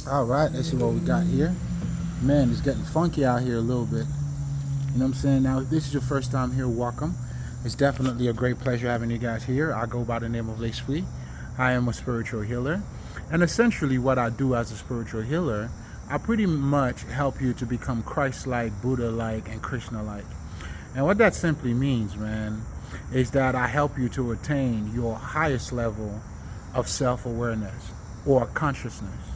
All right, let's see what we got here. Man, it's getting funky out here a little bit. You know what I'm saying? Now, if this is your first time here, welcome. It's definitely a great pleasure having you guys here. I go by the name of Leslie. I am a spiritual healer. And essentially, what I do as a spiritual healer, I pretty much help you to become Christ-like, Buddha-like, and Krishna-like. And what that simply means, man, is that I help you to attain your highest level of self-awareness or consciousness.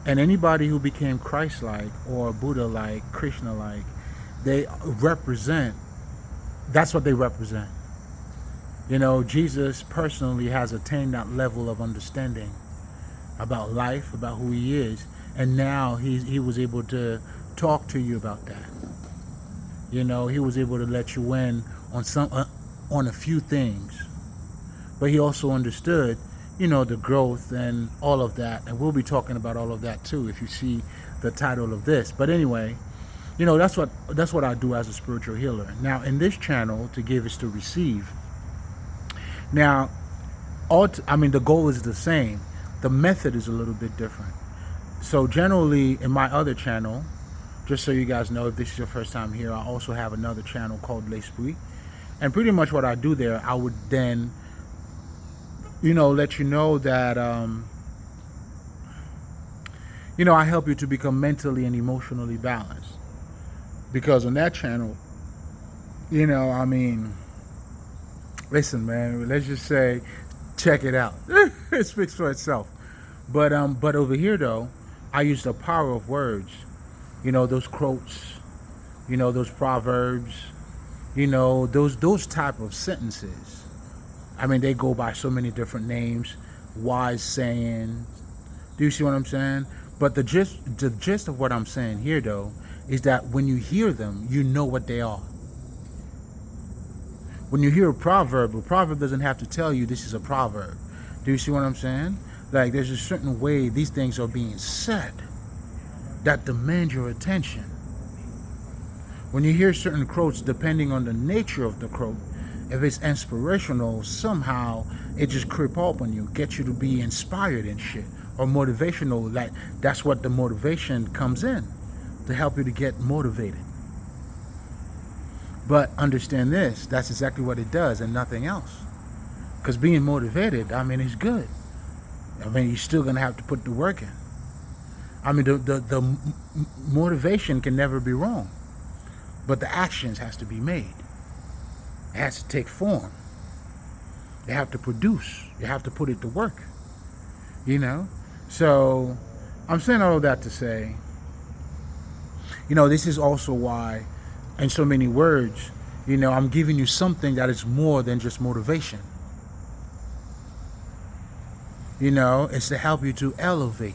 And anybody who became Christ-like or Buddha-like, Krishna-like, they represent, that's what they represent. You know, Jesus personally has attained that level of understanding about life, about who he is, and now he was able to talk to you about that. You know, he was able to let you in on a few things, but he also understood, you know, the growth and all of that, and we'll be talking about all of that too if you see the title of this. But anyway, you know, that's what I do as a spiritual healer. Now, in this channel, to give is to receive. Now, the goal is the same. The method is a little bit different. So generally, in my other channel, just so you guys know, if this is your first time here, I also have another channel called L'Esprit. And pretty much what I do there, I would then, you know, let you know that, you know, I help you to become mentally and emotionally balanced. Because on that channel, you know, I mean, listen, man, let's just say, check it out. It speaks for itself. But over here, though, I use the power of words. You know, those quotes, you know, those proverbs, you know, those type of sentences. I mean, they go by so many different names, wise saying. Do you see what I'm saying? But the gist of what I'm saying here, though, is that when you hear them, you know what they are. When you hear a proverb doesn't have to tell you this is a proverb. Do you see what I'm saying? Like, there's a certain way these things are being said that demand your attention. When you hear certain quotes, depending on the nature of the quote, if it's inspirational, somehow it just creep up on you, get you to be inspired and shit, or motivational. Like, that's what the motivation comes in, to help you to get motivated. But understand this, that's exactly what it does and nothing else. Because being motivated, I mean, is good. I mean, you're still going to have to put the work in. I mean, the motivation can never be wrong. But the actions has to be made. It has to take form. You have to produce. You have to put it to work. You know? So, I'm saying all of that to say, you know, this is also why, in so many words, you know, I'm giving you something that is more than just motivation. You know, it's to help you to elevate.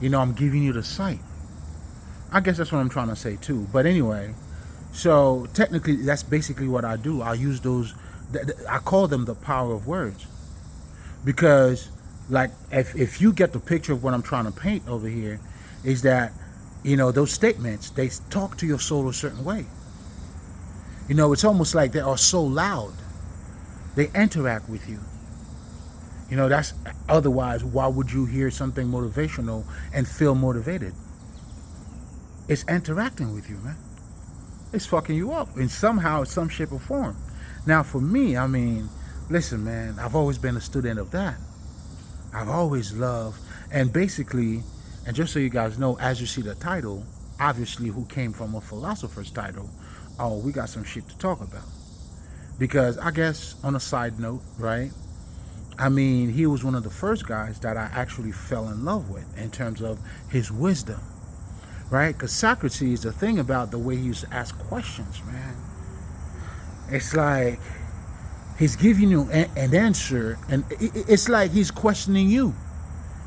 You know, I'm giving you the sight. I guess that's what I'm trying to say too. But anyway, so technically that's basically what I do. I use those, I call them the power of words. Because, like, if you get the picture of what I'm trying to paint over here, is that, you know, those statements, they talk to your soul a certain way. You know, it's almost like they are so loud. They interact with you. You know, that's, otherwise, why would you hear something motivational and feel motivated? It's interacting with you, man. It's fucking you up in somehow, some shape or form. Now, for me, I mean, listen, man, I've always been a student of that. I've always loved, and basically, and just so you guys know, as you see the title, obviously who came from a philosopher's title, oh, we got some shit to talk about. Because I guess, on a side note, right, I mean, he was one of the first guys that I actually fell in love with in terms of his wisdom, right? Because Socrates, the thing about the way he used to ask questions, man, it's like he's giving you an answer, and it's like he's questioning you.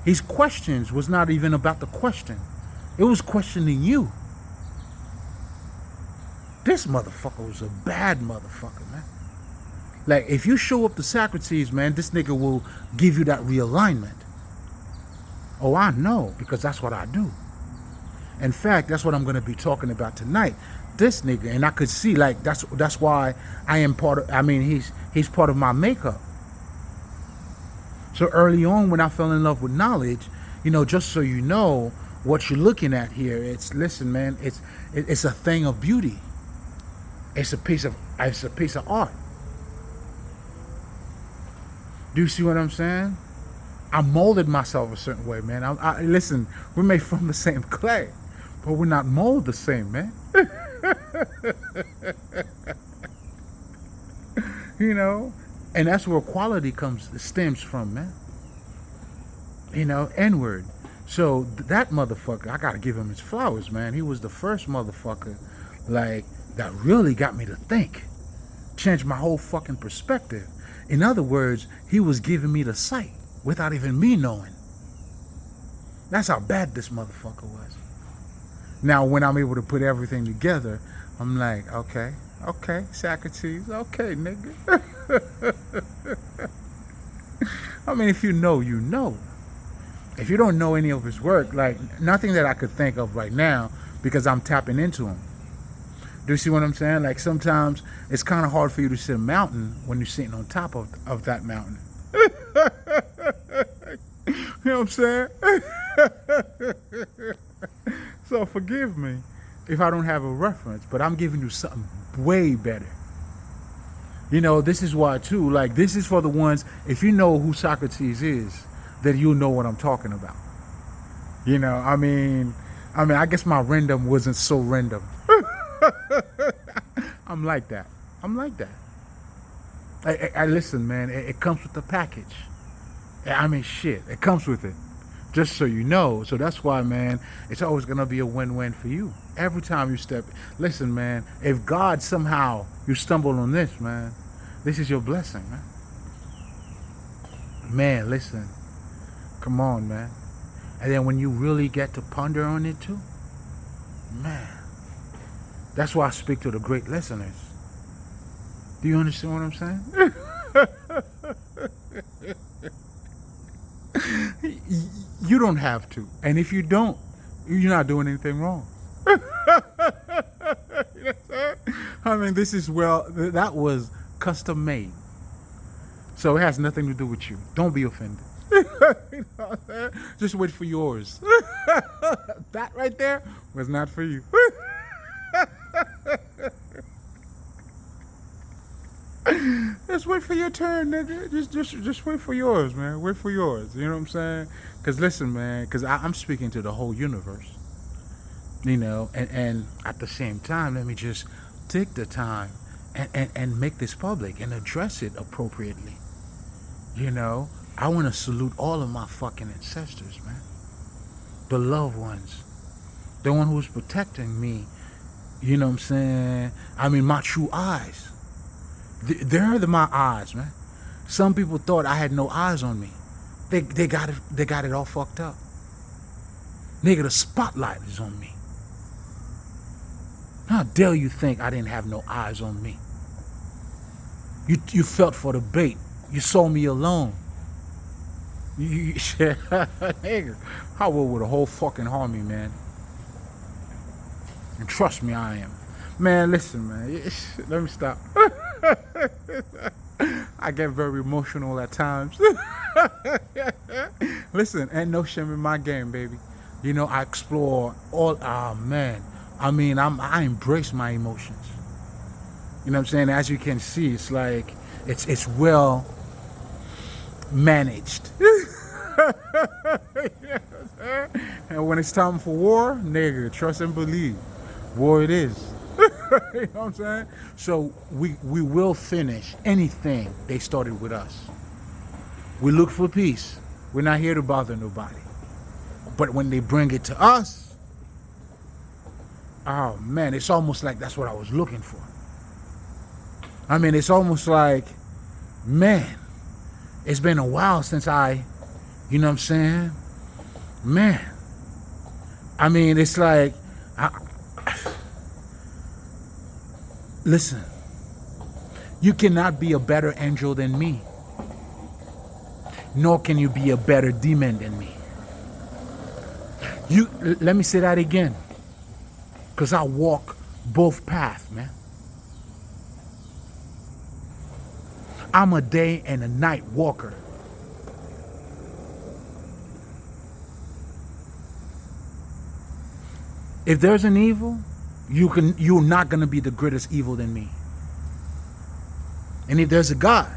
His questions was not even about the question. It was questioning you. This motherfucker was a bad motherfucker, man. Like, if you show up to Socrates, man, this nigga will give you that realignment. Oh, I know, because that's what I do. In fact, that's what I'm going to be talking about tonight. This nigga, and I could see, like, that's why I am part of, I mean, he's part of my makeup. So early on, when I fell in love with knowledge, Just so you know what you're looking at here. Listen, man, it's a thing of beauty. It's a piece of art. Do you see what I'm saying? I molded myself a certain way, man. Listen, we're made from the same clay, but we're not molded the same, man. And that's where quality stems from, man. N-word. So that motherfucker, I gotta give him his flowers, man. He was the first motherfucker, that really got me to think. Changed my whole fucking perspective. In other words, he was giving me the sight without even me knowing. That's how bad this motherfucker was. Now, when I'm able to put everything together, I'm like, okay, Socrates, okay, nigga. I mean, if you know, you know. If you don't know any of his work, nothing that I could think of right now, because I'm tapping into him. Do you see what I'm saying? Sometimes it's kind of hard for you to see a mountain when you're sitting on top of that mountain. You know what I'm saying? So forgive me if I don't have a reference, but I'm giving you something way better. This is why too, this is for the ones, if you know who Socrates is, then you'll know what I'm talking about. I guess my random wasn't so random. I'm like that. I listen, man, it comes with the package. Shit, it comes with it. Just so you know. So that's why, man, it's always going to be a win-win for you. Every time you step. Listen, man, if God somehow you stumble on this, man, this is your blessing, man. Man, listen. Come on, man. And then when you really get to ponder on it too, man, that's why I speak to the great listeners. Do you understand what I'm saying? You don't have to. And if you don't, you're not doing anything wrong. That was custom made. So it has nothing to do with you. Don't be offended. Just wait for yours. That right there was not for you. Just wait for your turn, nigga. Just wait for yours, man. Wait for yours. You know what I'm saying? Because listen, man, because I'm speaking to the whole universe. And at the same time, let me just take the time and make this public and address it appropriately. I want to salute all of my fucking ancestors, man. The loved ones. The one who's protecting me. You know what I'm saying? My true eyes. They're my eyes, man. Some people thought I had no eyes on me. They got it all fucked up. Nigga, the spotlight is on me. How dare you think I didn't have no eyes on me? You felt for the bait. You saw me alone. Nigga, how would a whole fucking harm me, man? And trust me, I am. Man, listen, man. Let me stop. I get very emotional at times. Listen, ain't no shame in my game, baby. I explore all. Man. I embrace my emotions. You know what I'm saying? As you can see, it's like it's well managed. And when it's time for war, nigga, trust and believe, war it is. You know what I'm saying? So we will finish anything they started with us. We look for peace. We're not here to bother nobody. But when they bring it to us, oh man, it's almost like that's what I was looking for. It's almost like, man, it's been a while since you know what I'm saying? Man. It's like, listen, you cannot be a better angel than me. Nor can you be a better demon than me. Let me say that again. Because I walk both paths, man. I'm a day and a night walker. If there's an evil, you're not gonna be the greatest evil than me. And if there's a God,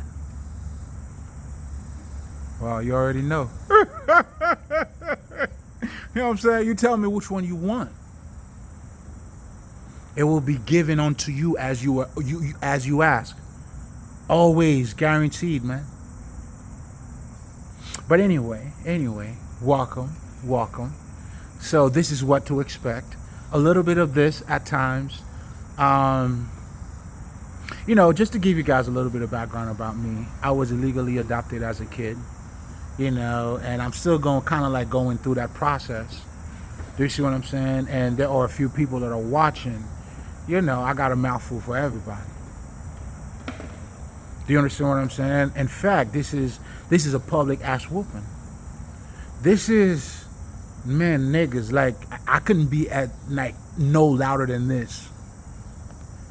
well, you already know. You know what I'm saying? You tell me which one you want. It will be given unto you as you ask. Always guaranteed, man. But anyway, welcome. So this is what to expect. A little bit of this at times. Just to give you guys a little bit of background about me, I was illegally adopted as a kid, and I'm still going through that process. Do you see what I'm saying? And there are a few people that are watching. I got a mouthful for everybody. Do you understand what I'm saying? In fact, this is a public ass whooping. This is, man, niggas, like, I couldn't be at, like, no louder than this.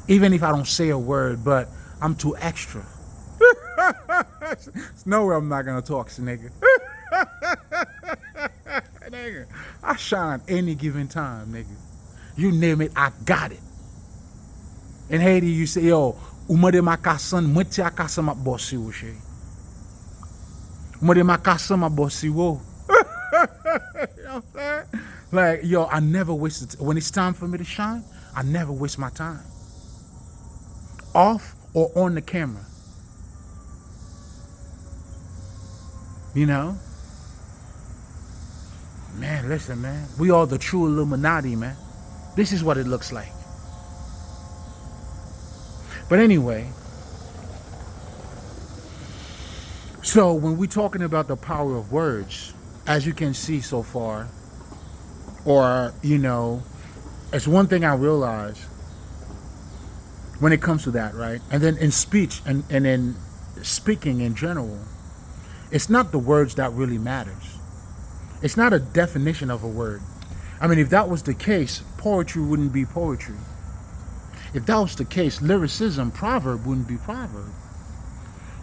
Even if I don't say a word, but I'm too extra. There's nowhere I'm not gonna talk, nigga. Nigga, I shine any given time, nigga. You name it, I got it. In Haiti, you say, yo, umade makasan, mwete akasa ma bossi wo she. Umade makasa ma bossi wo. You know what I'm saying? Like, yo, I never wasted, when it's time for me to shine, I never waste my time. Off or on the camera. Man, listen, man. We are the true Illuminati, man. This is what it looks like. But anyway, so when we're talking about the power of words, as you can see so far, or, it's one thing I realize when it comes to that, right? And then in speech and in speaking in general, it's not the words that really matters. It's not a definition of a word. I mean, if that was the case, poetry wouldn't be poetry. If that was the case, lyricism, proverb wouldn't be proverb.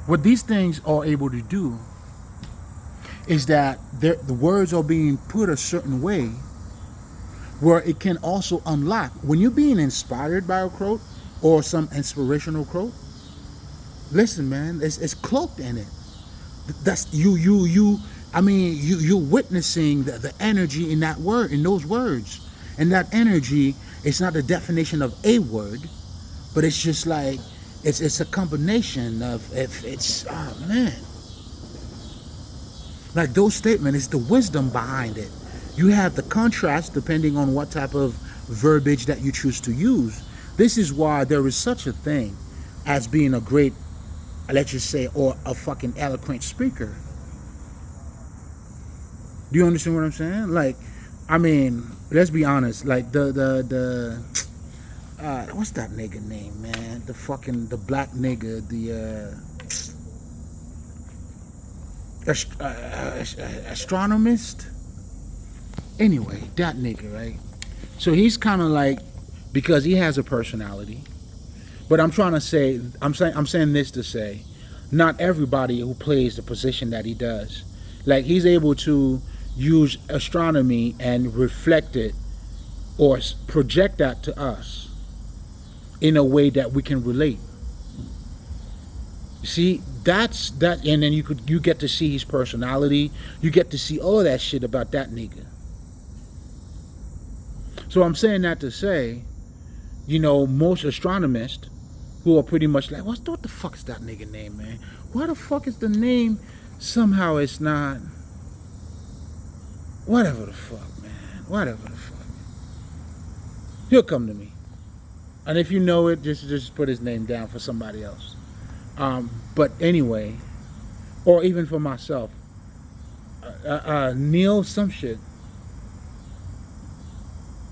What these things are able to do is that the words are being put a certain way where it can also unlock. When you're being inspired by a quote or some inspirational quote, listen, man, it's cloaked in it. That's you're witnessing the energy in that word, in those words. And that energy, it's not the definition of a word, but it's just like, it's a combination of, like those statements, it's the wisdom behind it. You have the contrast depending on what type of verbiage that you choose to use. This is why there is such a thing as being a great, let's just say, or a fucking eloquent speaker. Do you understand what I'm saying? Like, I mean, let's be honest. Like the what's that nigga name, man? The black nigga, astronomist. Anyway, that nigga, right? So he's kind of like, because he has a personality. But I'm saying this to say, not everybody who plays the position that he does. Like, he's able to use astronomy and reflect it or project that to us in a way that we can relate. See, that's that, and then you get to see his personality. You get to see all that shit about that nigga. So I'm saying that to say, most astronomists who are pretty much like, what the fuck is that nigga name, man? Why the fuck is the name? Somehow it's not. Whatever the fuck, man. Whatever the fuck. He'll come to me. And if you know it, just put his name down for somebody else. But anyway, or even for myself, Neil some shit.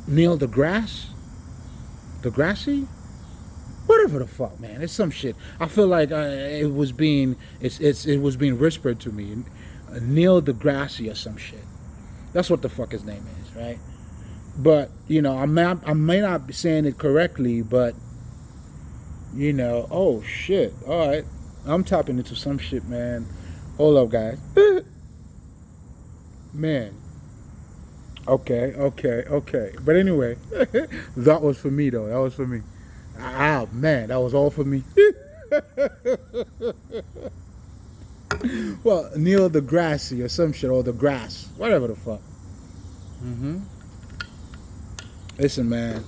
Neil deGrasse? Whatever the fuck, man. It's some shit. I feel like it was being whispered to me. Neil deGrasse or some shit. That's what the fuck his name is, right? But, I may not be saying it correctly, but, oh shit. All right. I'm tapping into some shit, man. Hold up, guys. Man. Okay, okay, okay. But anyway, that was for me though. That was for me. Ah man, that was all for me. Well, Neil deGrasse or some shit, or the grass, whatever the fuck. Hmm. Listen, man,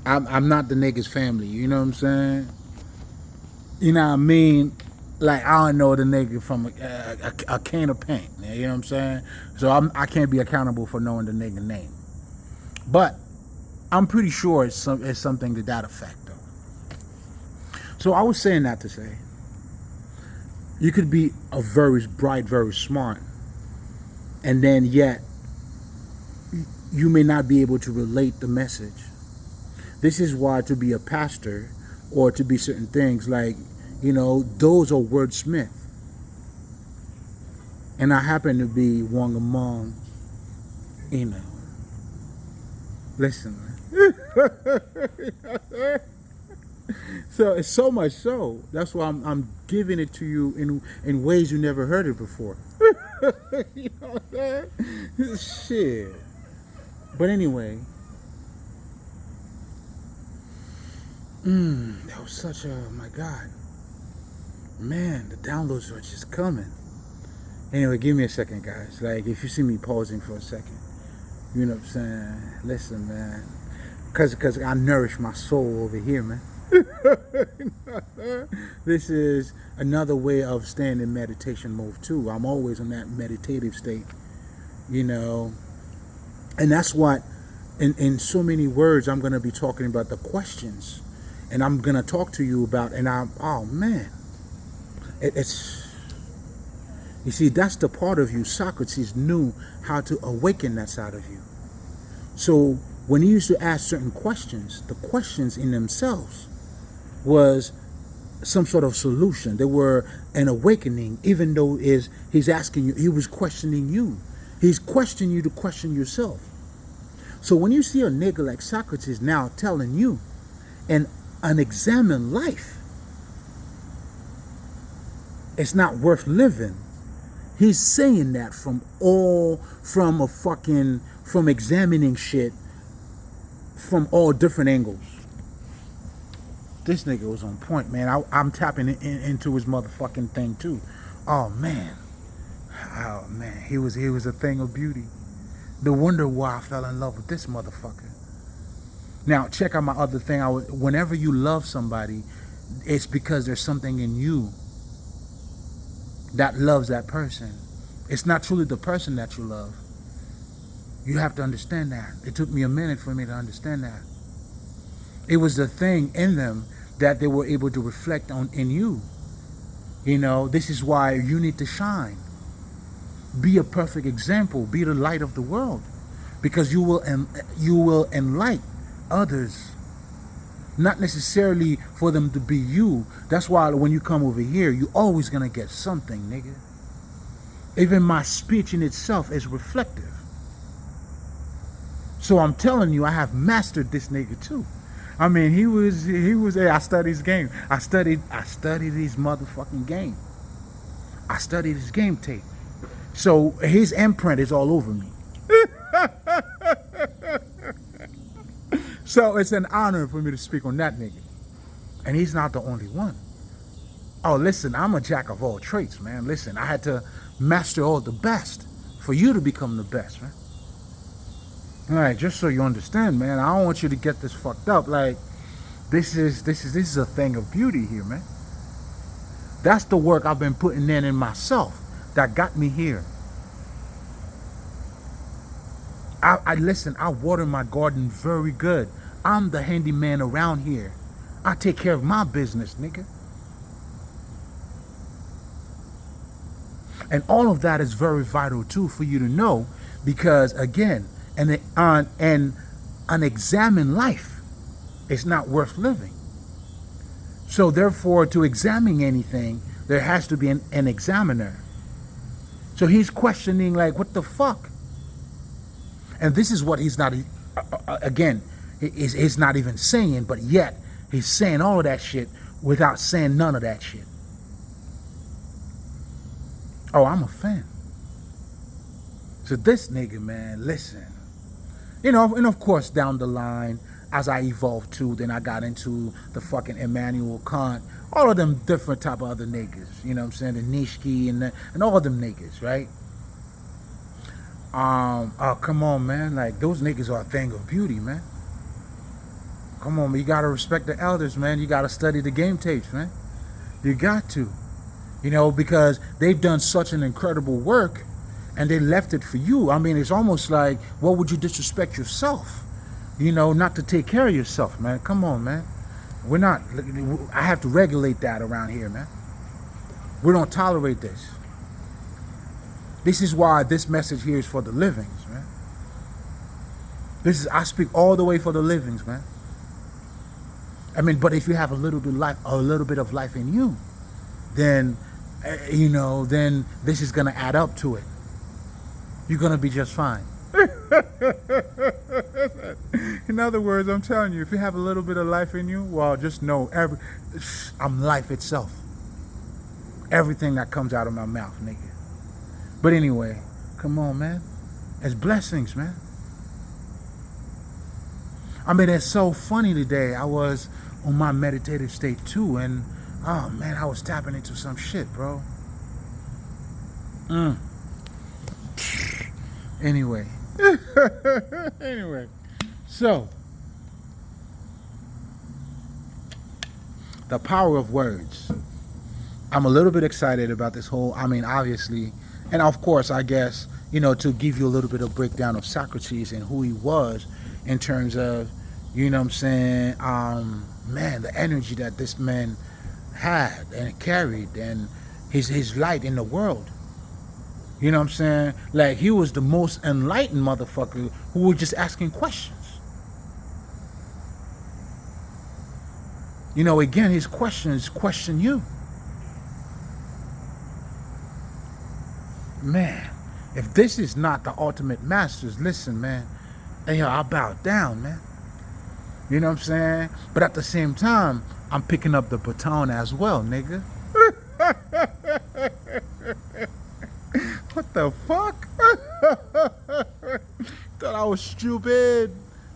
I'm not the nigga's family. You know what I'm saying? You know what I mean? Like I don't know the nigga from a can of paint. You know what I'm saying? So I can't be accountable for knowing the nigga name. But I'm pretty sure it's something to that effect though. So I was saying that to say you could be a very bright, very smart, and then yet you may not be able to relate the message. This is why to be a pastor or to be certain things like, you know, those are wordsmith. And I happen to be one among, you know, listen, man. So it's so much so. That's why I'm giving it to you in ways you never heard it before. You know what I'm saying? Shit. But anyway, that was such a, my God. Man, the downloads are just coming. Anyway, give me a second, guys. Like, if you see me pausing for a second, you know what I'm saying? Listen, man. Because I nourish my soul over here, man. This is another way of staying in meditation mode, too. I'm always in that meditative state, you know. And that's what, in so many words, I'm going to be talking about the questions. And I'm going to talk to you about, and oh, man. It's, you see, that's the part of you Socrates knew how to awaken that side of you. So when he used to ask certain questions, the questions in themselves was some sort of solution. They were an awakening, even though he's asking you, he was questioning you. He's questioning you to question yourself. So when you see a nigga like Socrates now telling you an unexamined life, it's not worth living. He's saying that from examining shit from all different angles. This nigga was on point, man. I'm tapping into his motherfucking thing too. Oh man, he was a thing of beauty. No wonder why I fell in love with this motherfucker. Now check out my other thing. Whenever you love somebody, it's because there's something in you that loves that person. It's not truly the person that you love. You have to understand that. It took me a minute for me to understand that. It was the thing in them that they were able to reflect on in you. You know, this is why you need to shine. Be a perfect example. Be the light of the world, because you will enlighten others. Not necessarily for them to be you. That's why when you come over here, you're always gonna get something, nigga. Even my speech in itself is reflective. So I'm telling you, I have mastered this nigga too. I mean, he was. Hey, I studied his game. I studied his motherfucking game. I studied his game tape. So his imprint is all over me. So it's an honor for me to speak on that nigga. And he's not the only one. Oh, listen, I'm a jack of all trades, man. Listen, I had to master all the best for you to become the best, man. All right, just so you understand, man, I don't want you to get this fucked up. Like, this is a thing of beauty here, man. That's the work I've been putting in myself that got me here. I listen, I water my garden very good. I'm the handyman around here. I take care of my business, nigga. And all of that is very vital too for you to know, because again, an unexamined life is not worth living. So therefore, to examine anything, there has to be an examiner. So he's questioning, like, what the fuck? And this is what he's not, again, he's not even saying, but yet he's saying all of that shit without saying none of that shit. Oh, I'm a fan. So this nigga, man, listen. You know, and of course, down the line, as I evolved too, then I got into the fucking Immanuel Kant, all of them different type of other niggas. You know what I'm saying? The Nishki and all of them niggas, right? Oh, come on, man. Like, those niggas are a thing of beauty, man. Come on, man. You gotta respect the elders, man. You gotta study the game tapes, man. You got to. You know, because they've done such an incredible work and they left it for you. I mean, it's almost like, what would you disrespect yourself? You know, not to take care of yourself, man. Come on, man. We're not, I have to regulate that around here, man. We don't tolerate this. This is why this message here is for the livings, man. I speak all the way for the livings, man. I mean, but if you have a little bit of life in you, then, you know, then this is going to add up to it. You're going to be just fine. In other words, I'm telling you, if you have a little bit of life in you, well, just know I'm life itself. Everything that comes out of my mouth, nigga. But anyway, come on, man. It's blessings, man. I mean, it's so funny today. I was on my meditative state too, and oh man, I was tapping into some shit, bro. Anyway. Anyway. So, the power of words. I'm a little bit excited about this whole, I mean, obviously, and of course, I guess, you know, to give you a little bit of breakdown of Socrates and who he was in terms of, you know what I'm saying, man, the energy that this man had and carried and his light in the world. You know what I'm saying? Like, he was the most enlightened motherfucker who was just asking questions. You know, again, his questions question you. Man, if this is not the ultimate masters, listen, man, hey, I bow down, man. You know what I'm saying? But at the same time, I'm picking up the baton as well, nigga. What the fuck? Thought I was stupid.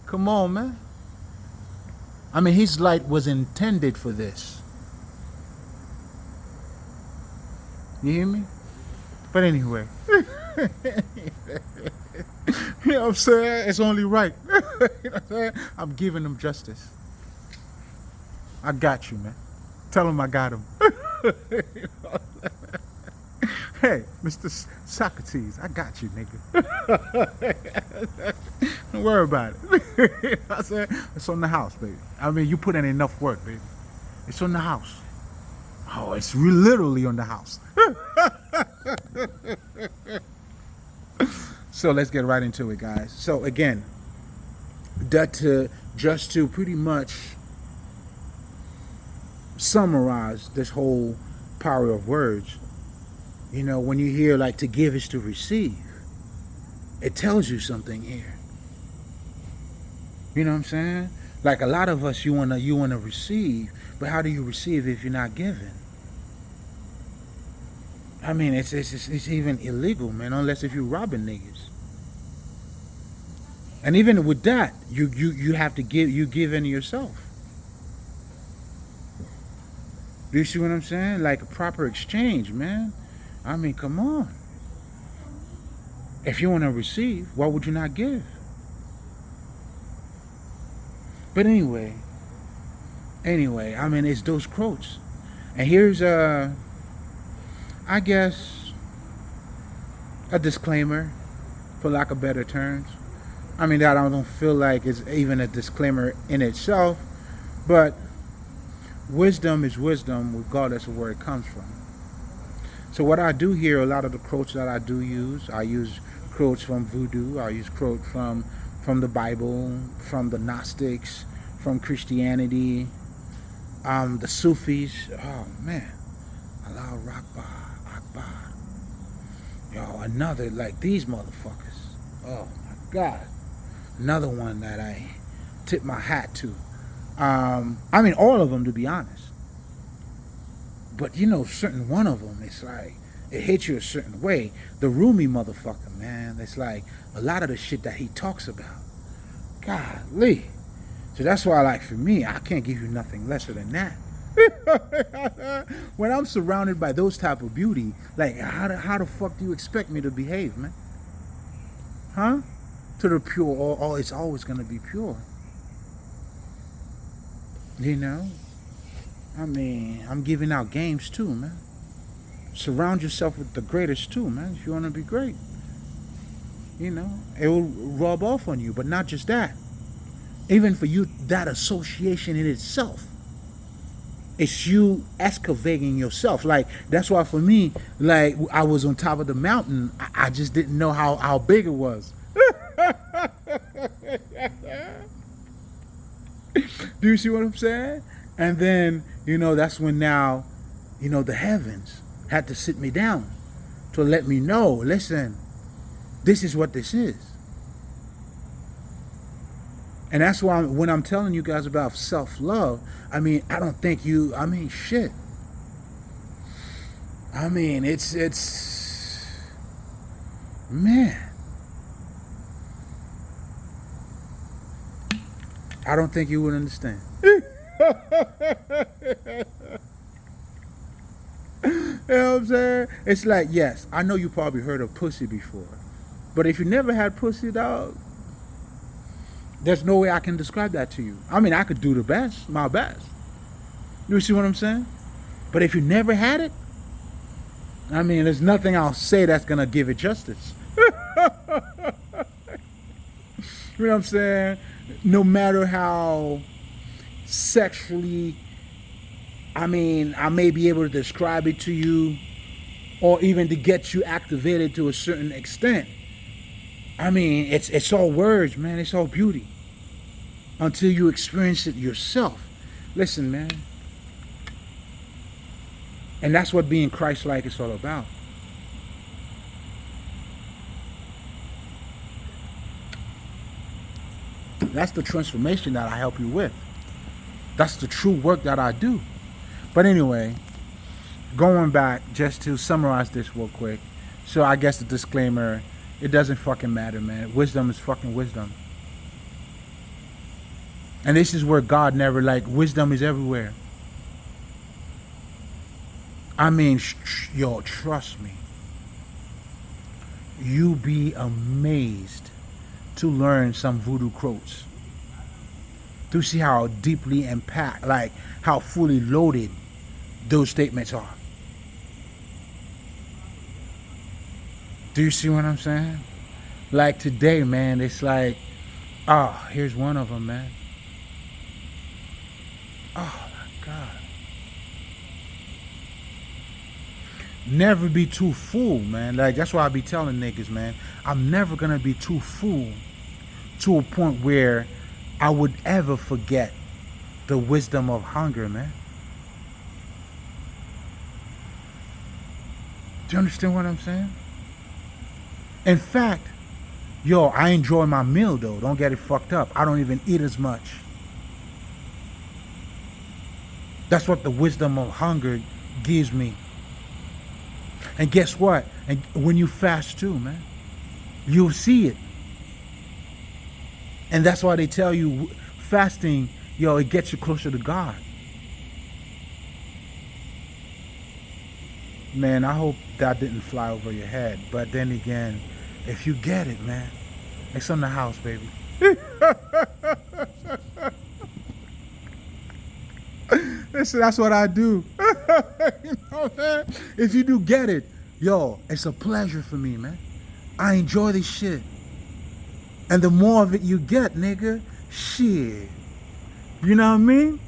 Come on, man. I mean, his light was intended for this. You hear me? But anyway. You know what I'm saying? It's only right. You know what I'm saying? I'm giving him justice. I got you, man. Tell him I got him. Hey, Mr. Socrates, I got you, nigga. Don't worry about it. You know what I'm saying? It's on the house, baby. I mean, you put in enough work, baby. It's on the house. Oh, it's literally on the house. So let's get right into it, guys. So again, just to pretty much summarize this whole power of words, you know, when you hear like to give is to receive, it tells you something here. You know what I'm saying? Like, a lot of us, you wanna receive, but how do you receive if you're not giving? I mean, it's even illegal, man, unless if you're robbing niggas. And even with that, you have to give, you give in yourself. Do you see what I'm saying? Like a proper exchange, man. I mean, come on. If you want to receive, why would you not give? But anyway, I mean, it's those quotes. And here's I guess, a disclaimer, for lack of better terms. I mean, that I don't feel like it's even a disclaimer in itself, but wisdom is wisdom regardless of where it comes from. So what I do here, a lot of the quotes that I use quotes from voodoo, I use quotes from the Bible, from the Gnostics, from Christianity, the Sufis. Oh man, Allah Akbar. Yo, another, like these motherfuckers. Oh my God. Another one that I tip my hat to. I mean, all of them, to be honest. But you know, certain one of them, it's like, it hits you a certain way. The Rumi motherfucker, man, it's like a lot of the shit that he talks about. Golly. So that's why, like, for me, I can't give you nothing lesser than that. When I'm surrounded by those type of beauty, like, how the fuck do you expect me to behave, man? Huh? To the pure, or it's always gonna be pure. You know? I mean, I'm giving out games too, man. Surround yourself with the greatest too, man, if you want to be great. You know, it will rub off on you, but not just that. Even for you, that association in itself, it's you excavating yourself. Like, that's why for me, like, I was on top of the mountain, I just didn't know how big it was. Do you see what I'm saying? And then, you know, that's when now, you know, the heavens had to sit me down to let me know, listen, this is what this is. And that's why when I'm telling you guys about self-love, I mean, I don't think you, I mean, shit. I mean, it's, man. I don't think you would understand. You know what I'm saying? It's like, yes, I know you probably heard of pussy before. But if you never had pussy, dog, there's no way I can describe that to you. I mean, I could do the best, my best. You see what I'm saying? But if you never had it, I mean, there's nothing I'll say that's going to give it justice. You know what I'm saying? No matter how sexually, I mean, I may be able to describe it to you or even to get you activated to a certain extent. I mean, it's all words, man. It's all beauty. Until you experience it yourself. Listen, man. And that's what being Christ-like is all about. That's the transformation that I help you with. That's the true work that I do. But anyway, going back, just to summarize this real quick. So I guess the disclaimer, it doesn't fucking matter, man. Wisdom is fucking wisdom. And this is where God never, like, wisdom is everywhere. I mean, yo, trust me. You be amazed to learn some voodoo quotes. To see how deeply impact, like how fully loaded those statements are. Do you see what I'm saying? Like today, man, it's like, oh, here's one of them, man. Oh my God. Never be too full, man. Like, that's why I be telling niggas, man, I'm never gonna be too full to a point where I would ever forget the wisdom of hunger, man. Do you understand what I'm saying? In fact, yo, I enjoy my meal though. Don't get it fucked up. I don't even eat as much. That's what the wisdom of hunger gives me. And guess what? And when you fast too, man, you'll see it. And that's why they tell you fasting, yo, it gets you closer to God. Man, I hope that didn't fly over your head. But then again, if you get it, man, it's on the house, baby. Listen, that's what I do. You know, man? If you do get it, yo, it's a pleasure for me, man. I enjoy this shit. And the more of it you get, nigga, shit. You know what I mean?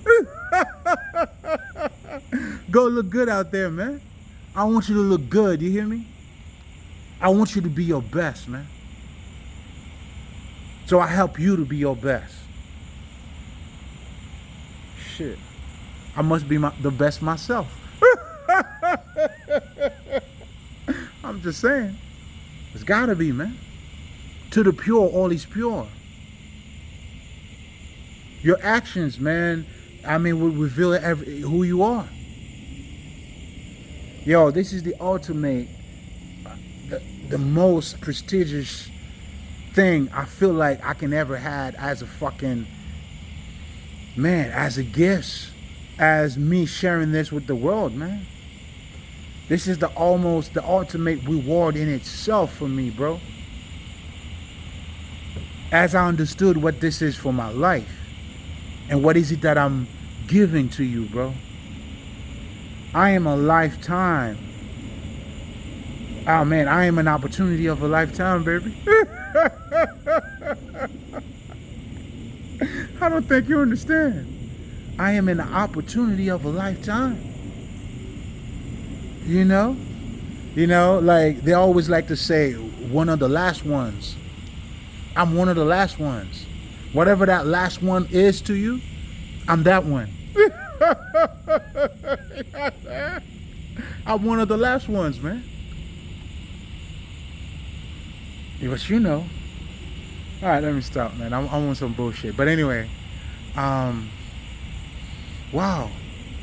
Go look good out there, man. I want you to look good, you hear me? I want you to be your best, man. So I help you to be your best. Shit. I must be the best myself. I'm just saying. It's gotta be, man. To the pure, all is pure. Your actions, man, I mean, will reveal who you are. Yo, this is the ultimate, the most prestigious thing I feel like I can ever had as a fucking man, as a gift, as me sharing this with the world, man. This is the ultimate reward in itself for me, bro. As I understood what this is for my life, and what is it that I'm giving to you, bro. I am a lifetime. Oh man, I am an opportunity of a lifetime, baby. I don't think you understand. I am an opportunity of a lifetime. You know? Like they always like to say, one of the last ones. I'm one of the last ones. Whatever that last one is to you, I'm that one. I'm one of the last ones, man. But you know. All right, let me stop, man. I'm on some bullshit. But anyway, wow,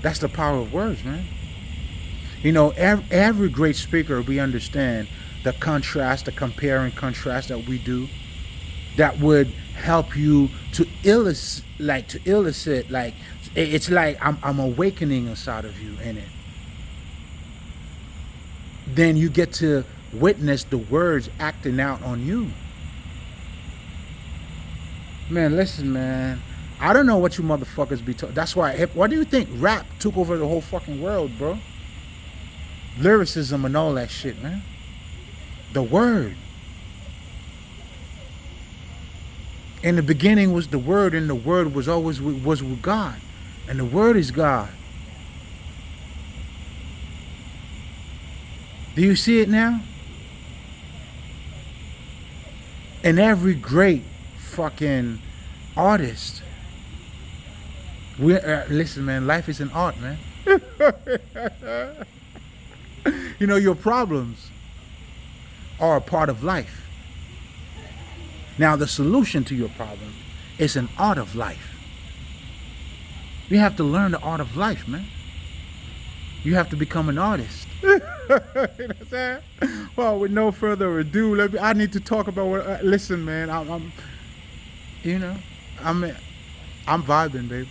that's the power of words, man. You know, every great speaker, we understand the contrast, the compare and contrast that we do, that would help you to elicit, like it's like I'm awakening inside of you in it. Then you get to witness the words acting out on you. Man, listen, man. I don't know what you motherfuckers be talking. That's why. Why do you think rap took over the whole fucking world, bro? Lyricism and all that shit, man. The word. In the beginning was the word, and the word was always with God, and the word is God. Do you see it now? And every great fucking artist. Listen, man, life is an art, man. You know, your problems are a part of life. Now, the solution to your problem is an art of life. You have to learn the art of life, man. You have to become an artist. You know what I'm saying? Well, with no further ado, I need to talk about what. Listen, man, I'm vibing, baby.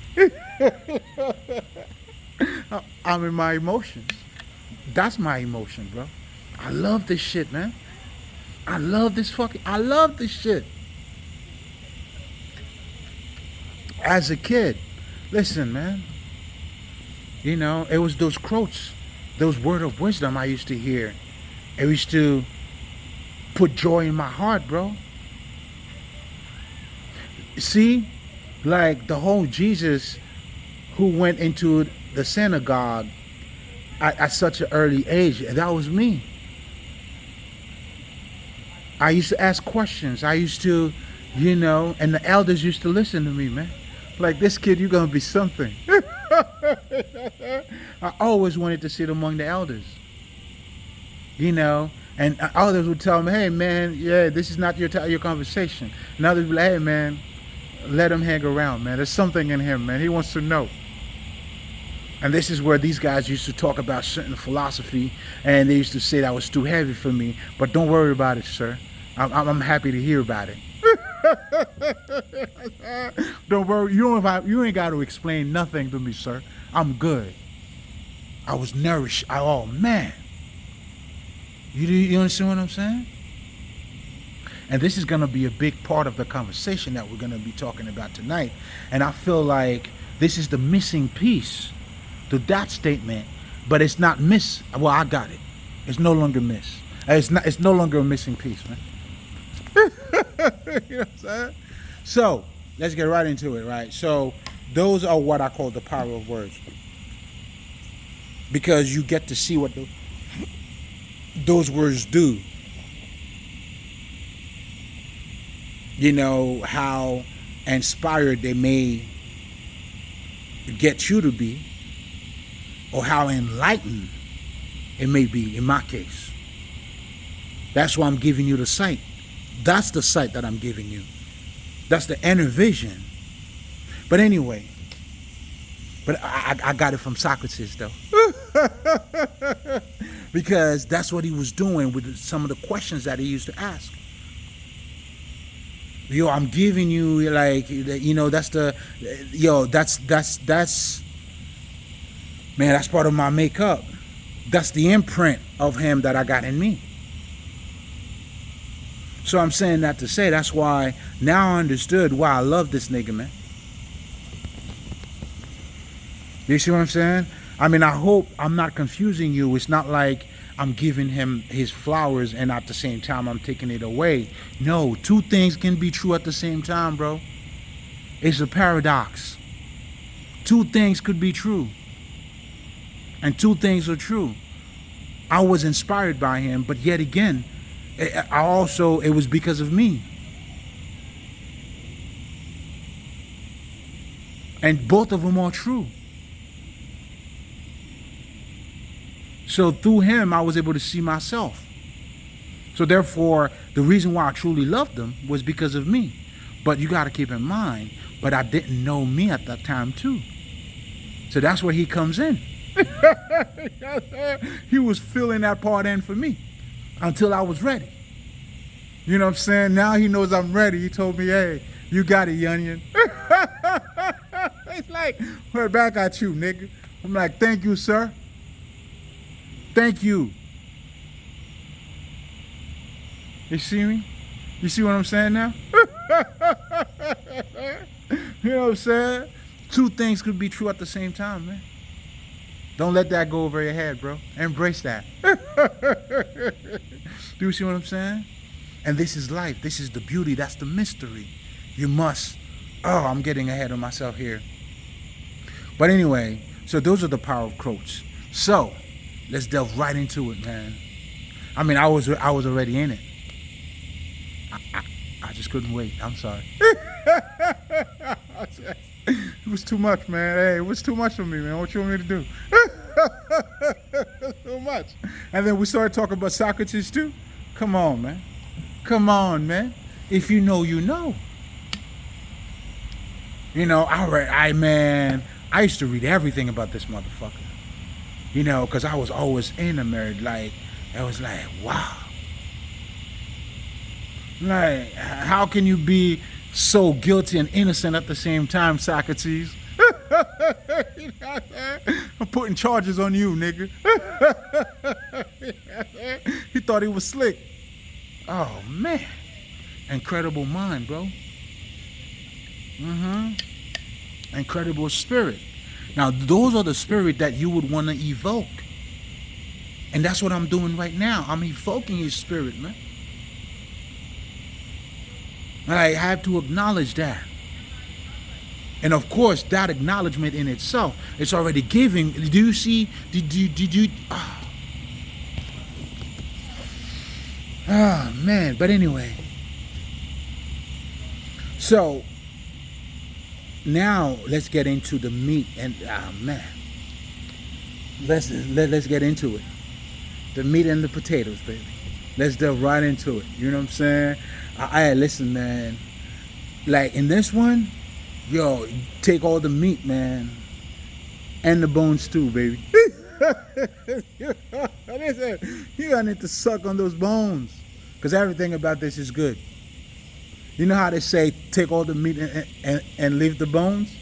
I'm in my emotions. That's my emotion, bro. I love this shit, man. I love this shit. As a kid, listen, man. You know, it was those quotes, those words of wisdom I used to hear. It used to put joy in my heart, bro. See, like the whole Jesus who went into the synagogue at such an early age, that was me. I used to ask questions. I used to, you know, and the elders used to listen to me, man. Like, this kid, you're going to be something. I always wanted to sit among the elders. You know, and others would tell me, hey, man, yeah, this is not your conversation. And others would be like, hey, man, let him hang around, man. There's something in him, man. He wants to know. And this is where these guys used to talk about certain philosophy, and they used to say that was too heavy for me. But don't worry about it, sir. I'm happy to hear about it. Don't worry. You ain't got to explain nothing to me, sir. I'm good. I was nourished. Oh man. You understand what I'm saying? And this is going to be a big part of the conversation that we're going to be talking about tonight. And I feel like this is the missing piece to that statement, but it's not miss. Well, I got it. It's no longer miss. It's no longer a missing piece, man. You know what I'm saying? So let's get right into it, right? So those are what I call the power of words, because you get to see what those words do. You know, how inspired they may get you to be, or how enlightened it may be in my case. That's why I'm giving you the sight. That's the sight that I'm giving you. That's the inner vision. But anyway, I got it from Socrates, though. Because that's what he was doing with some of the questions that he used to ask. Yo, I'm giving you, like, you know, that's the, yo, that's man, that's part of my makeup. That's the imprint of him that I got in me. So I'm saying that to say, that's why now I understood why I love this nigga, man. You see what I'm saying? I mean, I hope I'm not confusing you. It's not like I'm giving him his flowers and at the same time I'm taking it away. No, two things can be true at the same time, bro. It's a paradox. Two things could be true. And two things are true. I was inspired by him, but yet again, it was because of me. And both of them are true. So through him, I was able to see myself. So therefore, the reason why I truly loved him was because of me. But you got to keep in mind, but I didn't know me at that time too. So that's where he comes in. He was filling that part in for me until I was ready. You know what I'm saying? Now he knows I'm ready. He told me, hey, you got it, Yunion. It's like, we're back at you, nigga. I'm like, thank you, sir. Thank you. You see me? You see what I'm saying now? You know what I'm saying? Two things could be true at the same time, man. Don't let that go over your head, bro. Embrace that. Do you see what I'm saying? And this is life. This is the beauty. That's the mystery. You must. Oh, I'm getting ahead of myself here. But anyway, so those are the power of quotes. So let's delve right into it, man. I mean, I was already in it. I just couldn't wait. I'm sorry. It was too much, man. Hey, it was too much for me, man. What you want me to do? Too much. And then we started talking about Socrates too. Come on, man. Come on, man. If you know, you know. You know, I used to read everything about this motherfucker. You know, because I was always enamored. Like, I was like, wow. Like, how can you be so guilty and innocent at the same time, Socrates? I'm putting charges on you, nigga. He thought he was slick. Oh, man. Incredible mind, bro. Incredible spirit. Now, those are the spirit that you would want to evoke. And that's what I'm doing right now. I'm evoking his spirit, man. I have to acknowledge that. And of course, that acknowledgement in itself, it's already giving. Do you see? Did you? Oh, man. But anyway. So, now let's get into the meat and, man. Let's get into it. The meat and the potatoes, baby. Let's delve right into it. You know what I'm saying? Listen, man. Like in this one, yo, take all the meat, man, and the bones too, baby. Listen, you gotta need to suck on those bones, cause everything about this is good. You know how they say, take all the meat and leave the bones?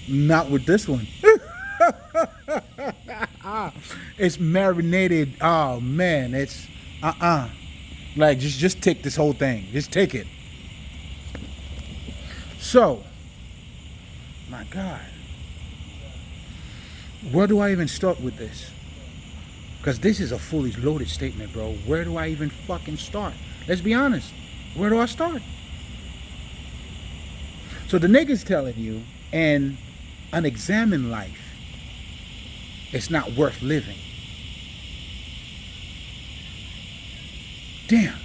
Not with this one. It's marinated. Oh man, it's like just take this whole thing. Just take it. So, my God, where do I even start with this? Because this is a fully loaded statement, bro. Where do I even fucking start? Let's be honest. Where do I start? So the nigga's telling you, in an examined life, it's not worth living. Damn.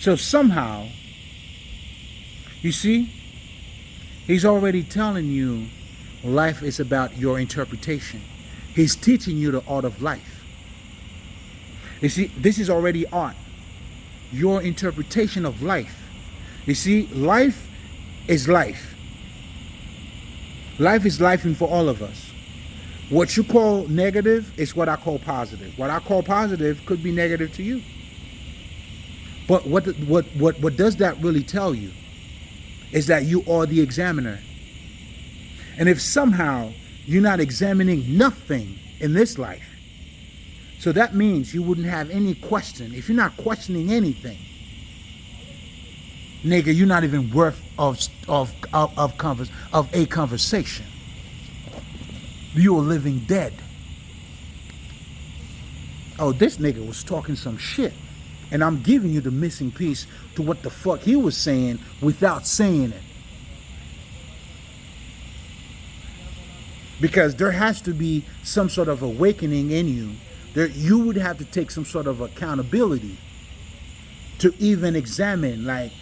So somehow, you see, he's already telling you life is about your interpretation. He's teaching you the art of life. You see, this is already art. Your interpretation of life. You see, life is life. Life is life and for all of us. What you call negative is what I call positive. What I call positive could be negative to you. But what does that really tell you is that you are the examiner. And if somehow you're not examining nothing in this life, so that means you wouldn't have any question. If you're not questioning anything, nigga, you're not even worth of a conversation. You are living dead. Oh, this nigga was talking some shit. And I'm giving you the missing piece to what the fuck he was saying without saying it. Because there has to be some sort of awakening in you. You would have to take some sort of accountability to even examine, like,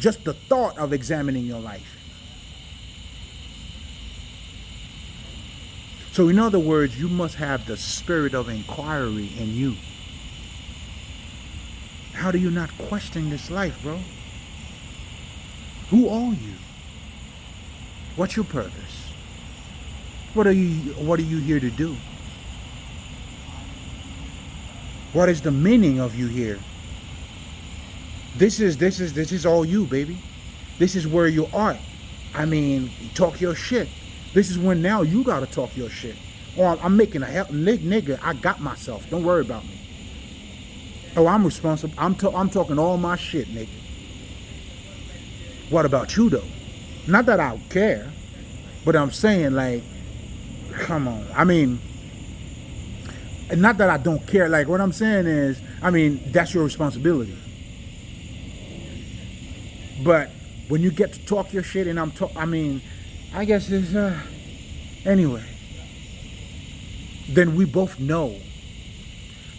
just the thought of examining your life. So in other words, you must have the spirit of inquiry in you. How do you not question this life, bro? Who are you? What's your purpose? What are you here to do? What is the meaning of you here? This is all you, baby. This is where you are. I mean, talk your shit. This is when now you gotta talk your shit. Or I'm making a hell nigga. I got myself. Don't worry about me. Oh, I'm responsible. I'm talking all my shit, nigga. What about you though? Not that I care, but I'm saying, like, come on. I mean, not that I don't care. Like, what I'm saying is, I mean, that's your responsibility. But when you get to talk your shit, and I mean, I guess it's anyway. Then we both know,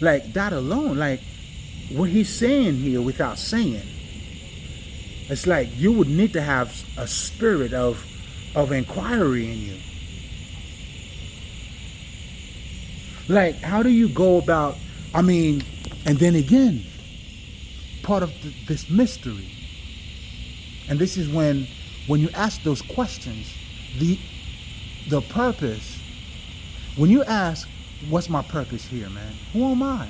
like, that alone, like what he's saying here without saying. It's like you would need to have a spirit of inquiry in you. Like, how do you go about, I mean, and then again, part of this mystery. And this is when you ask those questions, the purpose, when you ask, what's my purpose here, man? Who am I?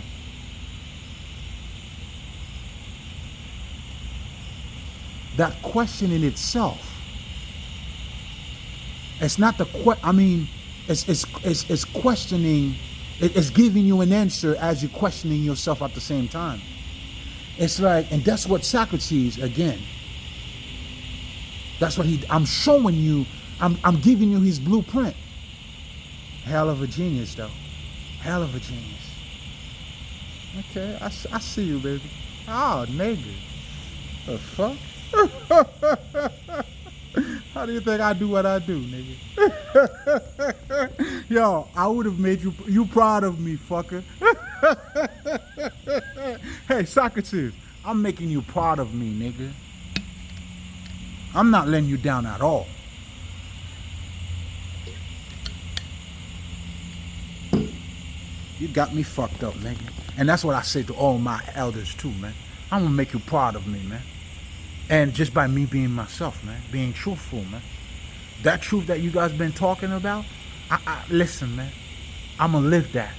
That question in itself, it's not I mean, it's questioning, it's giving you an answer as you're questioning yourself at the same time. It's like, and that's what Socrates, again, that's what I'm showing you, I'm giving you his blueprint. Hell of a genius, though. Hell of a genius. Okay, I see you, baby. Oh, nigga. The fuck? How do you think I do what I do, nigga? Yo, I would have made you proud of me, fucker. Hey, Socrates, I'm making you proud of me, nigga. I'm not letting you down at all. You got me fucked up, nigga. And that's what I say to all my elders too, man. I'm gonna make you proud of me, man. And just by me being myself, man, being truthful, man. That truth that you guys been talking about, listen, man, I'm gonna live that.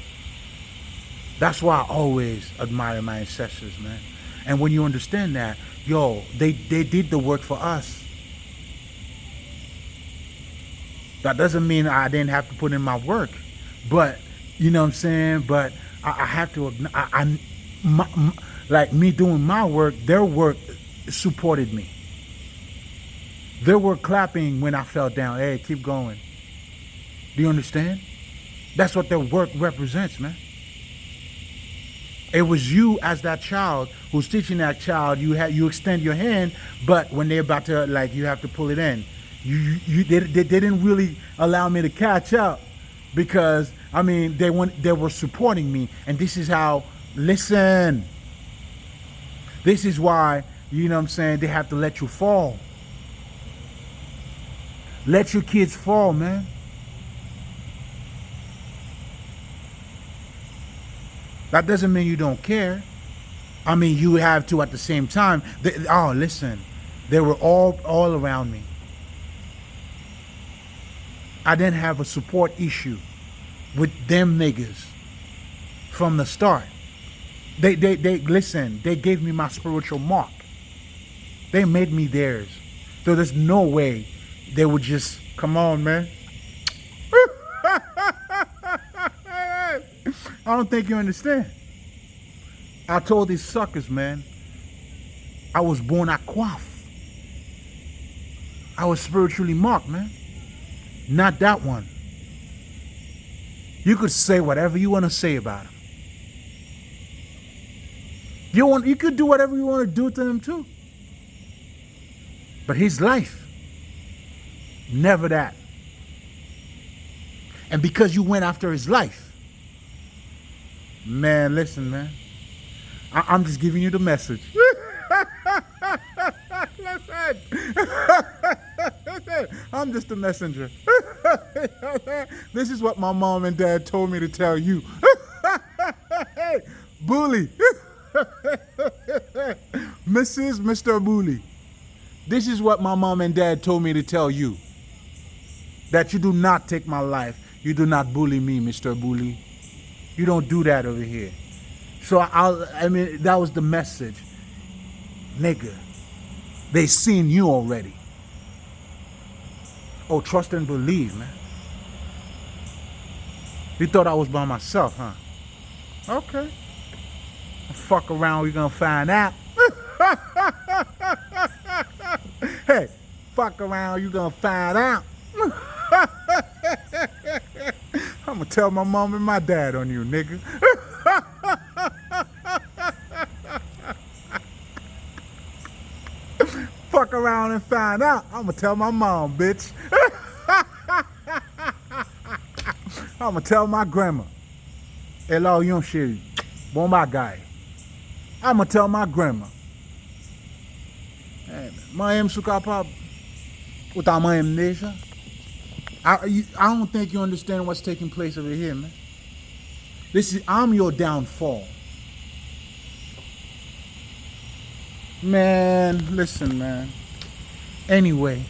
That's why I always admire my ancestors, man. And when you understand that, yo, they did the work for us. That doesn't mean I didn't have to put in my work, but you know what I'm saying? But I have to, like me doing my work, their work supported me. They were clapping when I fell down. Hey, keep going. Do you understand? That's what their work represents, man. It was you as that child who's teaching that child. You extend your hand, but when they're about to, like, you have to pull it in. They didn't really allow me to catch up because, I mean, they were supporting me, and this is how. Listen. This is why, you know what I'm saying, they have to let you fall. Let your kids fall, man. That doesn't mean you don't care. I mean, you have to at the same time. Listen, they were all around me. I didn't have a support issue. with them niggas from the start. They listen, they gave me my spiritual mark. They made me theirs. So there's no way they would just, come on, man. I don't think you understand. I told these suckers, man, I was born à coiffe. I was spiritually marked, man. Not that one. You could say whatever you want to say about him. You could do whatever you want to do to him too. But his life, never that. And because you went after his life, man, listen, man. I'm just giving you the message. Listen. I'm just a messenger. This is what my mom and dad told me to tell you. Hey, bully. Mr. Bully. This is what my mom and dad told me to tell you. That you do not take my life. You do not bully me, Mr. Bully. You don't do that over here. So I mean, that was the message. Nigga, they seen you already. Oh, trust and believe, man. You thought I was by myself, huh? Okay. Fuck around, we're gonna find out. Hey, fuck around, you gonna find out. I'm gonna tell my mom and my dad on you, nigga. Fuck around and find out. I'm gonna tell my mom, bitch. I'm gonna tell my grandma. Hello, yon chéri. Bon bagay. I'm gonna tell my grandma. Hey, man, sou kapab. Ou ta man deja? I don't think you understand what's taking place over here, man. I'm your downfall. Man, listen, man. Anyway.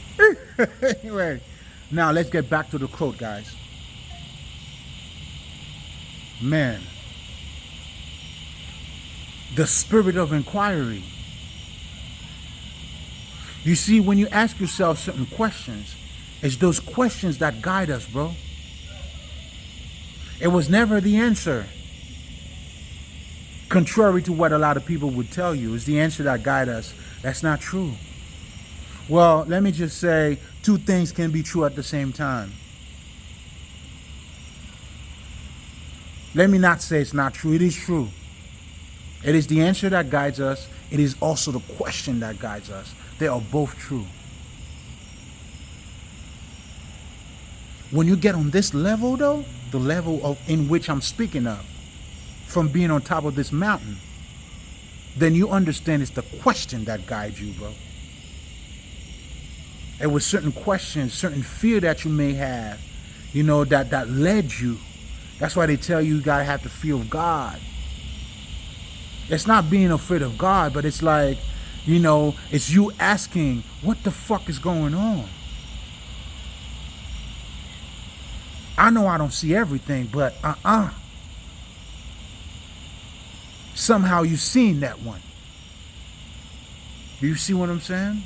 Anyway. Now, let's get back to the quote, guys. Man. The spirit of inquiry. You see, when you ask yourself certain questions, it's those questions that guide us, bro. It was never the answer. Contrary to what a lot of people would tell you, it's the answer that guide us. That's not true. Well, let me just say, two things can be true at the same time. Let me not say it's not true. It is true. It is the answer that guides us. It is also the question that guides us. They are both true. When you get on this level, though, the level in which I'm speaking of, from being on top of this mountain, then you understand it's the question that guides you, bro. It was certain questions, certain fear that you may have, you know, that led you. That's why they tell you gotta have the fear of God. It's not being afraid of God, but it's like, you know, it's you asking, what the fuck is going on? I know I don't see everything, but somehow you've seen that one. Do you see what I'm saying?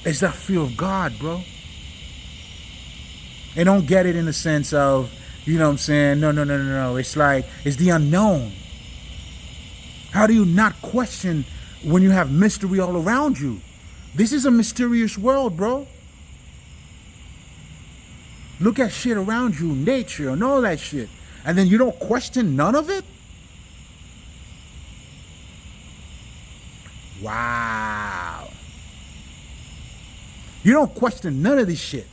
It's that fear of God, bro. And don't get it in the sense of, you know what I'm saying? No. It's like, it's the unknown. How do you not question when you have mystery all around you? This is a mysterious world, bro. Look at shit around you, nature and all that shit. And then you don't question none of it? Wow. You don't question none of this shit.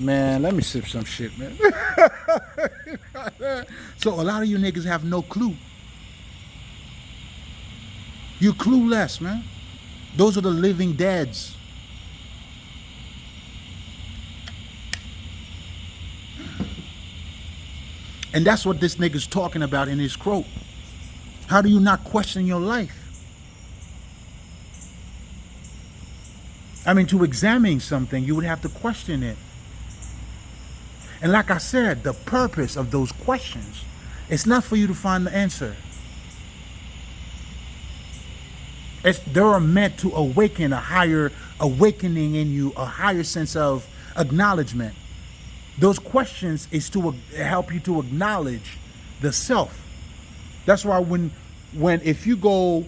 Man, let me sip some shit, man. So a lot of you niggas have no clue. You clueless, man. Those are the living deads. And that's what this nigga's talking about in his quote. How do you not question your life? I mean, to examine something, you would have to question it. And like I said, the purpose of those questions, it's not for you to find the answer. They're meant to awaken a higher awakening in you, a higher sense of acknowledgement. Those questions is to help you to acknowledge the self. That's why if you go,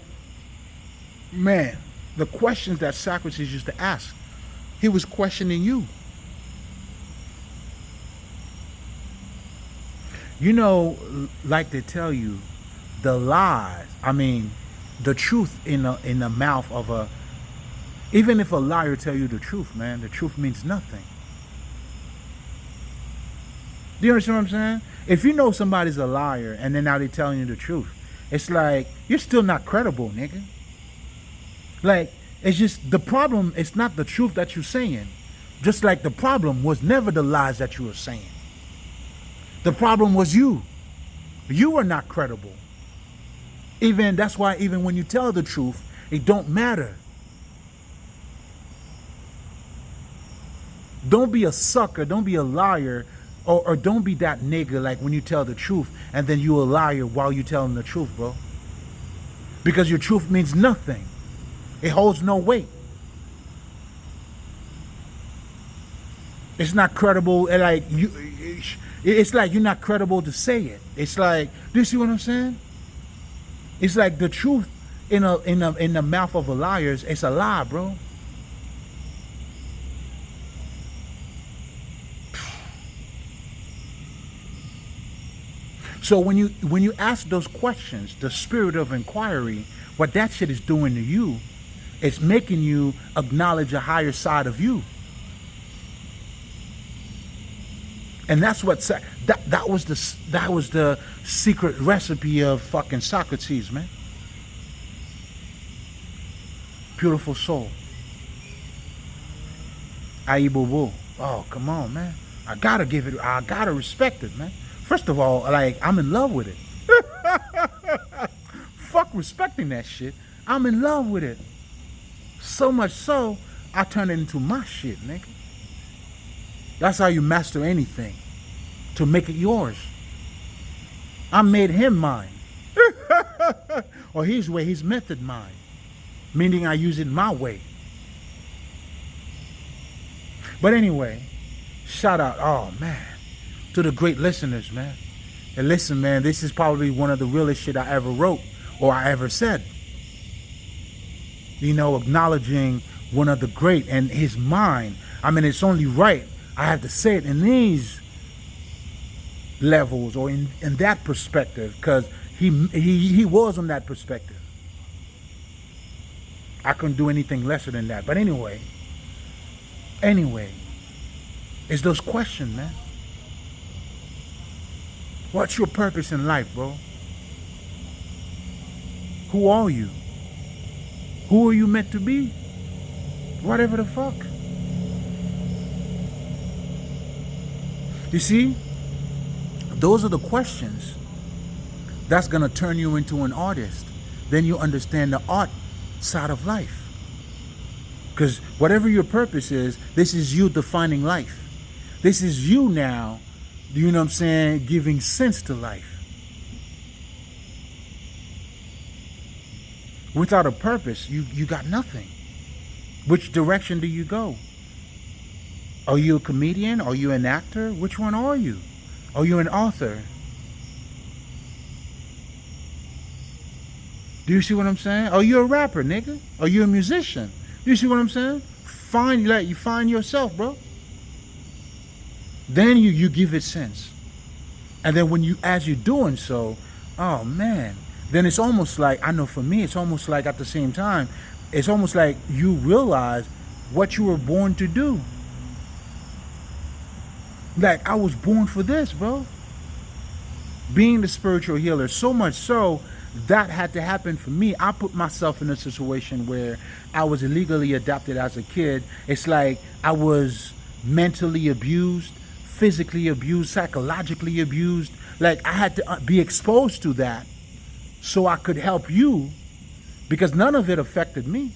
man, the questions that Socrates used to ask, he was questioning you. You know, like they tell you, the lies, the truth in the mouth of even if a liar tell you the truth, man, the truth means nothing. Do you understand what I'm saying? If you know somebody's a liar and then now they're telling you the truth, it's like, you're still not credible, nigga. Like, it's just, the problem, it's not the truth that you're saying. Just like the problem was never the lies that you were saying. The problem was you. You were not credible. That's why even when you tell the truth, it don't matter. Don't be a sucker, don't be a liar, or don't be that nigga like when you tell the truth and then you a liar while you telling the truth, bro. Because your truth means nothing. It holds no weight. It's not credible. It's like you're not credible to say it. It's like, do you see what I'm saying? It's like the truth in the mouth of a liar, it's a lie, bro. So when you ask those questions, the spirit of inquiry, what that shit is doing to you, it's making you acknowledge a higher side of you. And that's what that was the secret recipe of fucking Socrates, man. Beautiful soul. Aibobo. Oh, come on, man. I gotta respect it, man. First of all, like, I'm in love with it. Fuck respecting that shit. I'm in love with it. So much so, I turn it into my shit, nigga. That's how you master anything. To make it yours. I made him mine. Or his way, his method mine. Meaning I use it my way. But anyway, shout out, oh man, to the great listeners, man. And listen, man, this is probably one of the realest shit I ever wrote or I ever said. You know, acknowledging one of the great and his mind. I mean, it's only right. I have to say it in these levels or in that perspective, because he was on that perspective. I couldn't do anything lesser than that. But anyway, it's those questions, man. What's your purpose in life, bro? Who are you? Who are you meant to be? Whatever the fuck. You see, those are the questions that's going to turn you into an artist. Then you understand the art side of life. Because whatever your purpose is, this is you defining life. This is you now, you know what I'm saying, giving sense to life. Without a purpose, you got nothing. Which direction do you go? Are you a comedian? Are you an actor? Which one are you? Are you an author? Do you see what I'm saying? Are you a rapper, nigga? Are you a musician? Do you see what I'm saying? You find yourself, bro. Then you give it sense. And then as you're doing so, oh man, then it's almost like, I know for me, it's almost like at the same time, it's almost like you realize what you were born to do. Like, I was born for this, bro. Being the spiritual healer, so much so that had to happen for me. I put myself in a situation where I was illegally adopted as a kid. It's like I was mentally abused, physically abused, psychologically abused. Like, I had to be exposed to that so I could help you, because none of it affected me.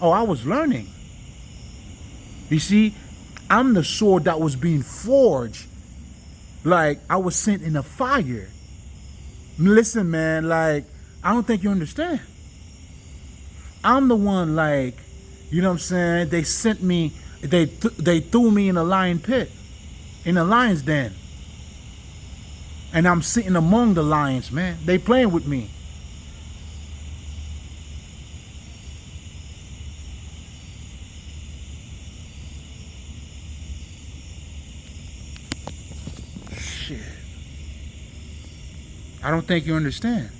Oh, I was learning. You see, I'm the sword that was being forged. Like, I was sent in a fire. Listen, man, like, I don't think you understand. I'm the one, like, you know what I'm saying? They sent me, they threw me in a lion pit, in a lion's den. And I'm sitting among the lions, man. They playing with me. Shit. I don't think you understand.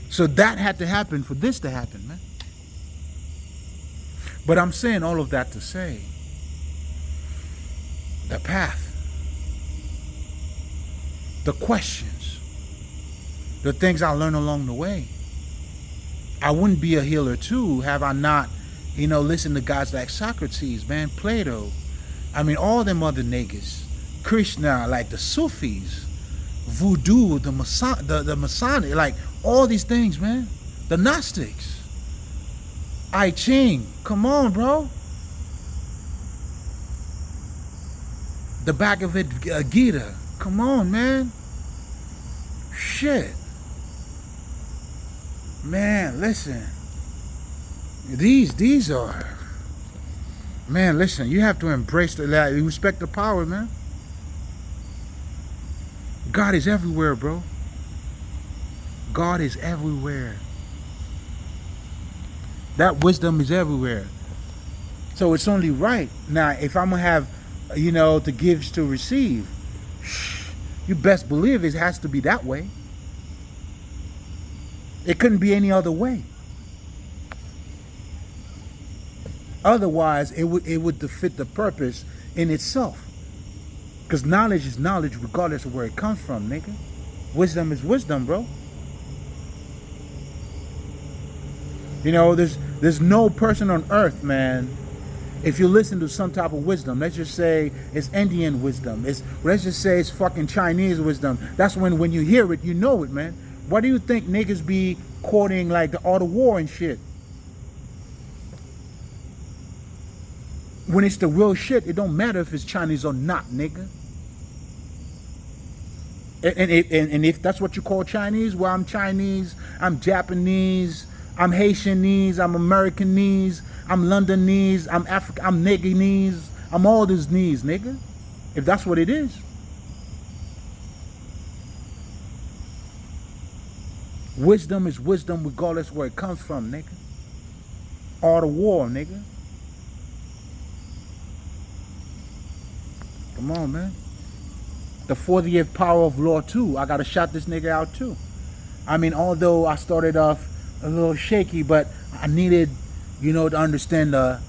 So that had to happen for this to happen, man. But I'm saying all of that to say the path, the questions, the things I learned along the way. I wouldn't be a healer too have I not, listened to guys like Socrates, man, Plato. I mean, all them other niggas, Krishna, like the Sufis, Voodoo, the Masonic, like all these things, man. The Gnostics, I Ching, come on, bro. The Bhagavad Gita, come on, man. Shit. Man, listen. These are, man, listen, you have to embrace you respect the power, man. God is everywhere, bro. God is everywhere. That wisdom is everywhere. So it's only right. Now, if I'm going to have, the gifts to receive, you best believe it has to be that way. It couldn't be any other way. Otherwise, it would defeat the purpose in itself. Because knowledge is knowledge regardless of where it comes from, nigga. Wisdom is wisdom, bro. There's no person on earth, man. If you listen to some type of wisdom, let's just say it's Indian wisdom. Let's just say it's fucking Chinese wisdom. That's when you hear it, you know it, man. Why do you think niggas be quoting like the Art of War and shit? When it's the real shit, it don't matter if it's Chinese or not, nigga. And if that's what you call Chinese, well, I'm Chinese, I'm Japanese, I'm Haitianese, I'm Americanese, I'm Londonese, I'm African, I'm Nigganese, I'm all these knees, nigga. If that's what it is. Wisdom is wisdom regardless where it comes from, nigga. Art of War, nigga. Come on, man. The 40th power of law, too. I got to shout this nigga out, too. I mean, although I started off a little shaky, but I needed, to understand the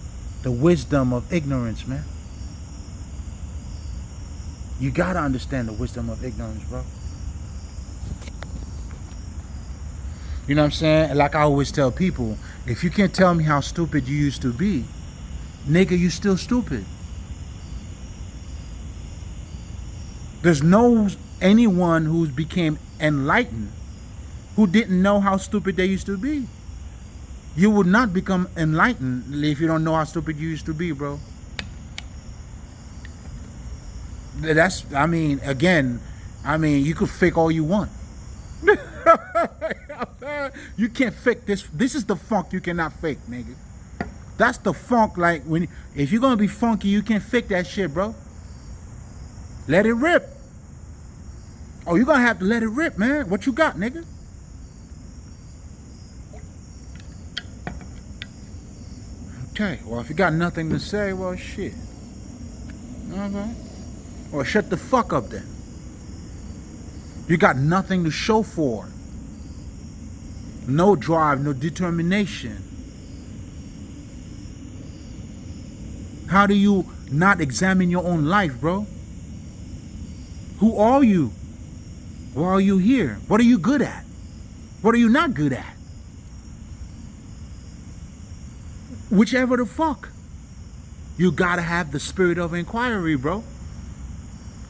wisdom of ignorance, man. You got to understand the wisdom of ignorance, bro. You know what I'm saying? Like I always tell people, if you can't tell me how stupid you used to be, nigga, you still stupid. There's no anyone who's became enlightened who didn't know how stupid they used to be. You would not become enlightened if you don't know how stupid you used to be, bro. Again, you could fake all you want. You can't fake this. This is the funk you cannot fake, nigga. That's the funk, like, if you're gonna be funky, you can't fake that shit, bro. Let it rip. Oh, you're gonna have to let it rip, man. What you got, nigga? Okay, well, if you got nothing to say, well, shit. Okay. Well, shut the fuck up then. You got nothing to show for. No drive, no determination. How do you not examine your own life, bro? Who are you? Why are you here? What are you good at? What are you not good at? Whichever the fuck. You gotta have the spirit of inquiry, bro.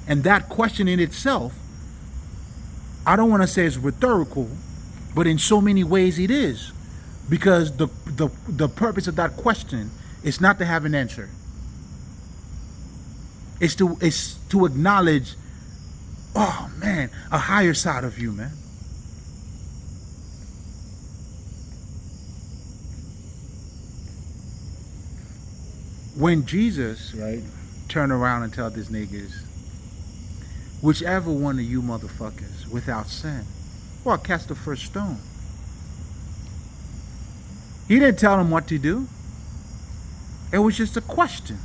And that question in itself, I don't want to say it's rhetorical, but in so many ways it is. Because the purpose of that question It's not to have an answer. It's to acknowledge, oh man, a higher side of you, man. When Jesus, right, turned around and told these niggas, whichever one of you motherfuckers without sin, well, cast the first stone. He didn't tell them what to do. It was just a question.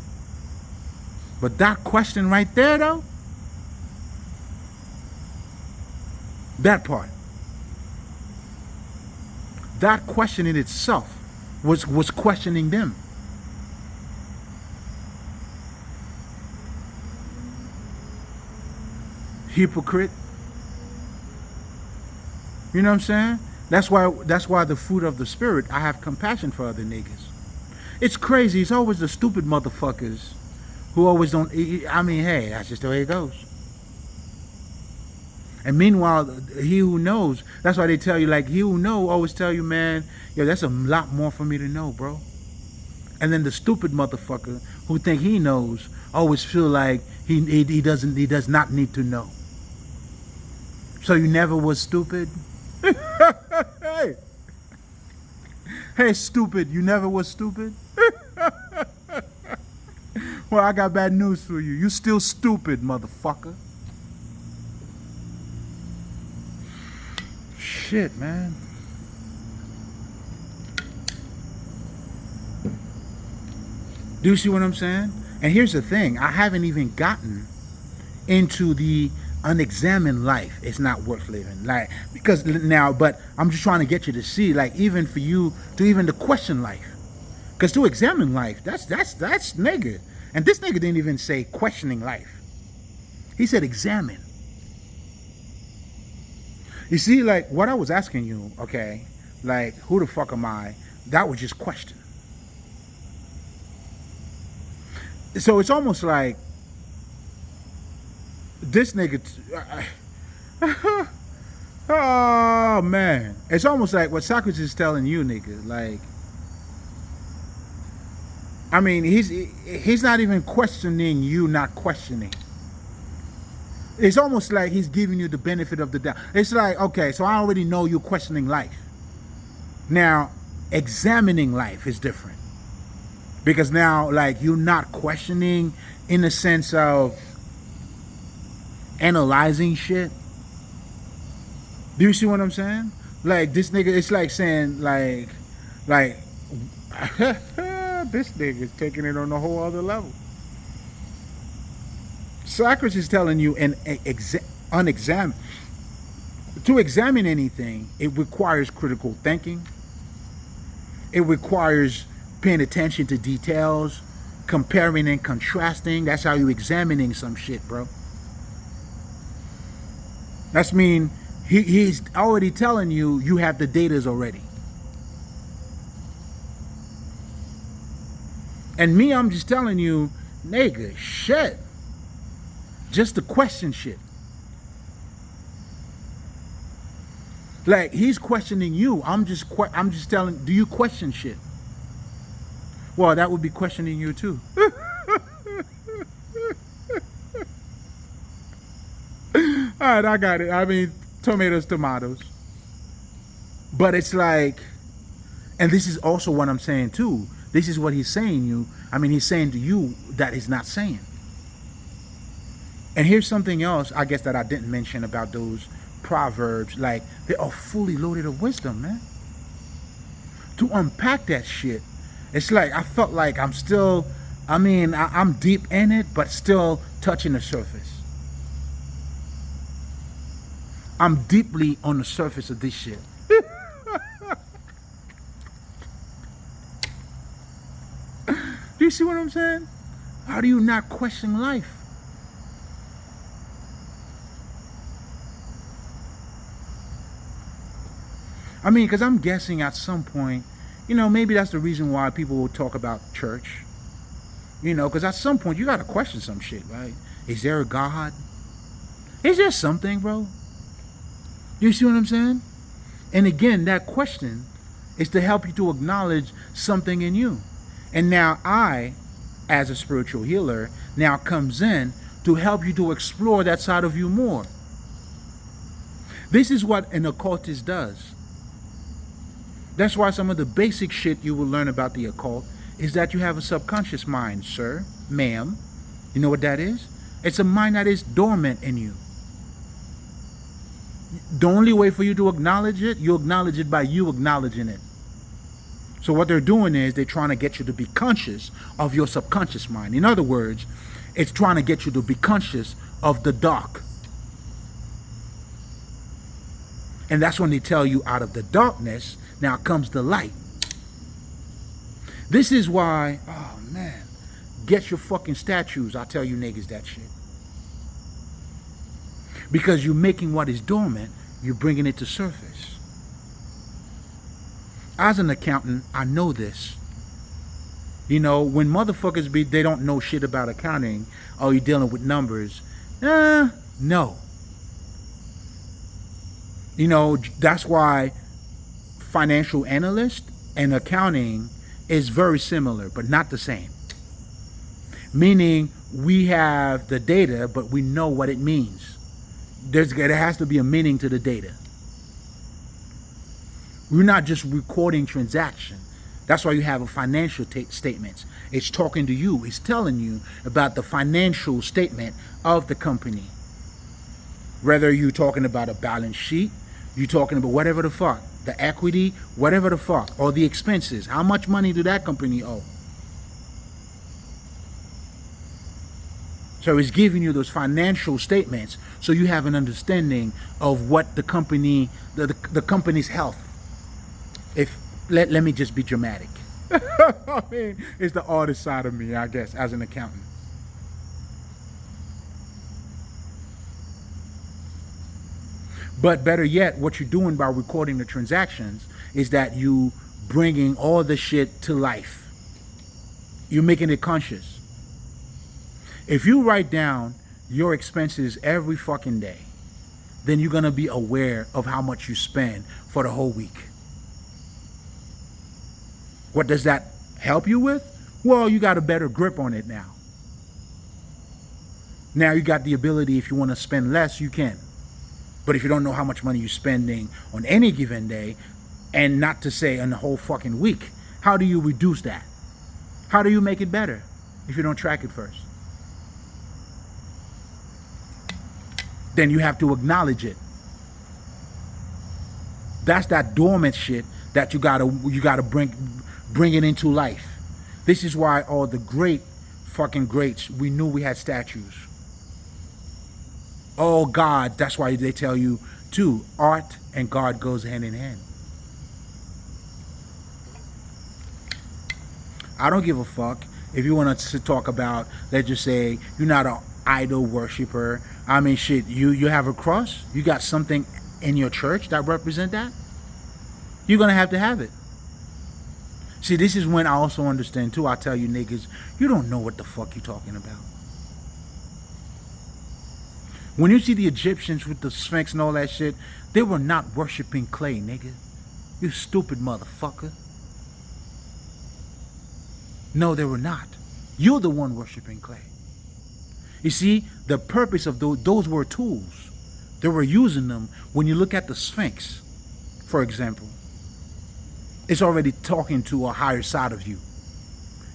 But that question right there, though, that part, that question in itself was questioning them. Hypocrite. You know what I'm saying? That's why the fruit of the spirit, I have compassion for other niggas. It's crazy. It's always the stupid motherfuckers who always don't. I mean, hey, that's just the way it goes. And meanwhile, he who knows, that's why they tell you, like, he who knows always tell you, man, yo, that's a lot more for me to know, bro. And then the stupid motherfucker who think he knows always feel like he does not need to know. So you never was stupid? Hey. Hey, stupid, you never was stupid? Well, I got bad news for you. You still stupid, motherfucker. Shit, man. Do you see what I'm saying? And here's the thing. I haven't even gotten into the unexamined life. It's not worth living. Like, because now, but I'm just trying to get you to see, like, even for you to even to question life. Because to examine life, that's nigga. And this nigga didn't even say questioning life. He said examine. You see, like, what I was asking you, okay, like, who the fuck am I? That was just question. So it's almost like this nigga, oh man, it's almost like what Socrates is telling you, nigga. Like, I mean, he's not even questioning you, not questioning. It's almost like he's giving you the benefit of the doubt. It's like, okay, so I already know you're questioning life. Now, examining life is different. Because now, like, you're not questioning in the sense of analyzing shit. Do you see what I'm saying? Like, this nigga, it's like saying, like, this nigga is taking it on a whole other level. Socrates is telling you unexamined. To examine anything, it requires critical thinking. It requires paying attention to details, comparing and contrasting. That's how you examining some shit, bro. That's mean he's already telling you you have the datas already. And me, I'm just telling you, nigga, shit. Just to question shit. Like, he's questioning you. I'm just telling, do you question shit? Well, that would be questioning you too. All right, I got it. I mean, tomatoes. But it's like, and this is also what I'm saying too. This is what he's saying you. I mean, he's saying to you that he's not saying. And here's something else, I guess, that I didn't mention about those proverbs. Like, they are fully loaded of wisdom, man. To unpack that shit, it's like I felt like I'm still, I mean, I'm deep in it, but still touching the surface. I'm deeply on the surface of this shit. Do you see what I'm saying? How do you not question life? I mean, because I'm guessing at some point, you know, maybe that's the reason why people will talk about church. You know, because at some point you got to question some shit, right? Is there a God? Is there something, bro? You see what I'm saying? And again, that question is to help you to acknowledge something in you. And now I, as a spiritual healer, now comes in to help you to explore that side of you more. This is what an occultist does. That's why some of the basic shit you will learn about the occult is that you have a subconscious mind, sir, ma'am. You know what that is? It's a mind that is dormant in you. The only way for you to acknowledge it, you acknowledge it by you acknowledging it. So what they're doing is they're trying to get you to be conscious of your subconscious mind. In other words, it's trying to get you to be conscious of the dark. And that's when they tell you out of the darkness, now comes the light. This is why, oh man, get your fucking statues. I tell you niggas that shit. Because you're making what is dormant, you're bringing it to surface. As an accountant, I know this. You know, when motherfuckers they don't know shit about accounting, oh, you're dealing with numbers. No. You know, that's why financial analyst and accounting is very similar, but not the same. Meaning, we have the data, but we know what it means. There has to be a meaning to the data. We're not just recording transaction. That's why you have a financial statements. It's talking to you. It's telling you about the financial statement of the company. Whether you're talking about a balance sheet, you're talking about whatever the fuck, the equity, whatever the fuck, or the expenses. How much money do that company owe? So it's giving you those financial statements so you have an understanding of what the company, the company's health. Let me just be dramatic. I mean, it's the artist side of me, I guess, as an accountant. But better yet, what you're doing by recording the transactions is that you bringing all the shit to life. You're making it conscious. If you write down your expenses every fucking day, then you're going to be aware of how much you spend for the whole week. What does that help you with? Well, you got a better grip on it now. Now you got the ability, if you want to spend less, you can. But if you don't know how much money you're spending on any given day, and not to say on the whole fucking week, how do you reduce that? How do you make it better if you don't track it first? Then you have to acknowledge it. That's that dormant shit that you gotta bring it into life. This is why all the great fucking greats, we knew we had statues. Oh God, that's why they tell you too, art and God goes hand in hand. I don't give a fuck if you want to talk about, let's just say you're not an idol worshiper. I mean, shit, you have a cross, you got something in your church that represent that, you're gonna have to have it. See, this is when I also understand too, I tell you niggas, you don't know what the fuck you're talking about. When you see the Egyptians with the Sphinx and all that shit, they were not worshiping clay, nigga. You stupid motherfucker. No, they were not. You're the one worshiping clay. You see, the purpose of those were tools. They were using them. When you look at the Sphinx, for example, it's already talking to a higher side of you.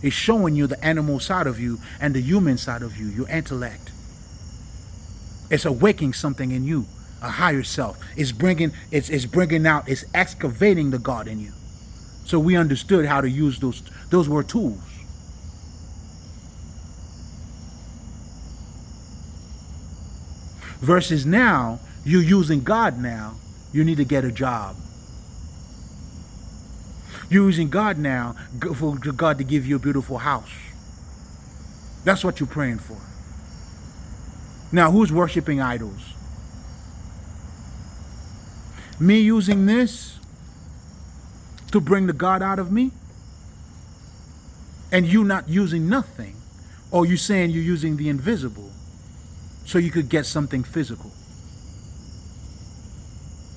It's showing you the animal side of you and the human side of you, your intellect. It's awakening something in you, a higher self. It's bringing out, it's excavating the God in you. So we understood how to use those. Those were tools. Versus now, you're using God now, you need to get a job. You're using God now for God to give you a beautiful house. That's what you're praying for. Now, who's worshiping idols? Me using this to bring the God out of me? And you not using nothing? Or you saying you're using the invisible so you could get something physical?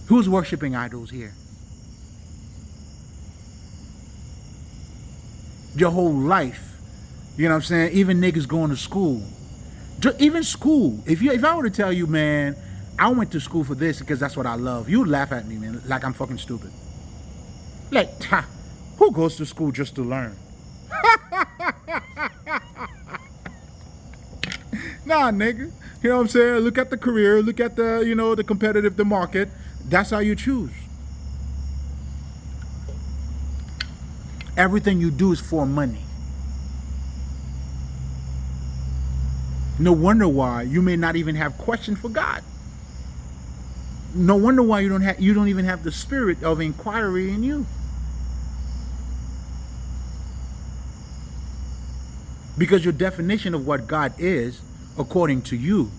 Who's worshiping idols here? your whole life. You know what I'm saying? Even niggas going to school. Even school. If I were to tell you, man, I went to school for this because that's what I love, you would laugh at me, man, like I'm fucking stupid. Like, who goes to school just to learn? Nah, nigga. You know what I'm saying? Look at the career, look at the, the competitive, the market. That's how you choose. Everything you do is for money. No wonder why you may not even have question for God. No wonder why you don't even have the spirit of inquiry in you. Because your definition of what God is, according to you,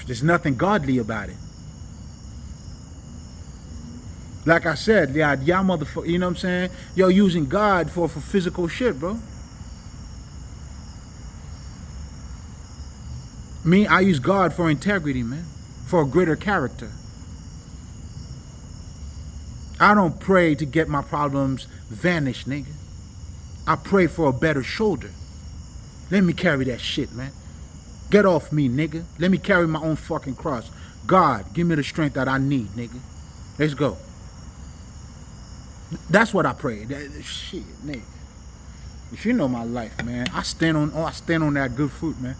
there's nothing godly about it. Like I said, y'all motherfucker, you know what I'm saying? Y'all using God for physical shit, bro. Me, I use God for integrity, man. For a greater character. I don't pray to get my problems vanished, nigga. I pray for a better shoulder. Let me carry that shit, man. Get off me, nigga. Let me carry my own fucking cross. God, give me the strength that I need, nigga. Let's go. That's what I pray. Shit, nigga. If you know my life, man, I stand on that good fruit, man.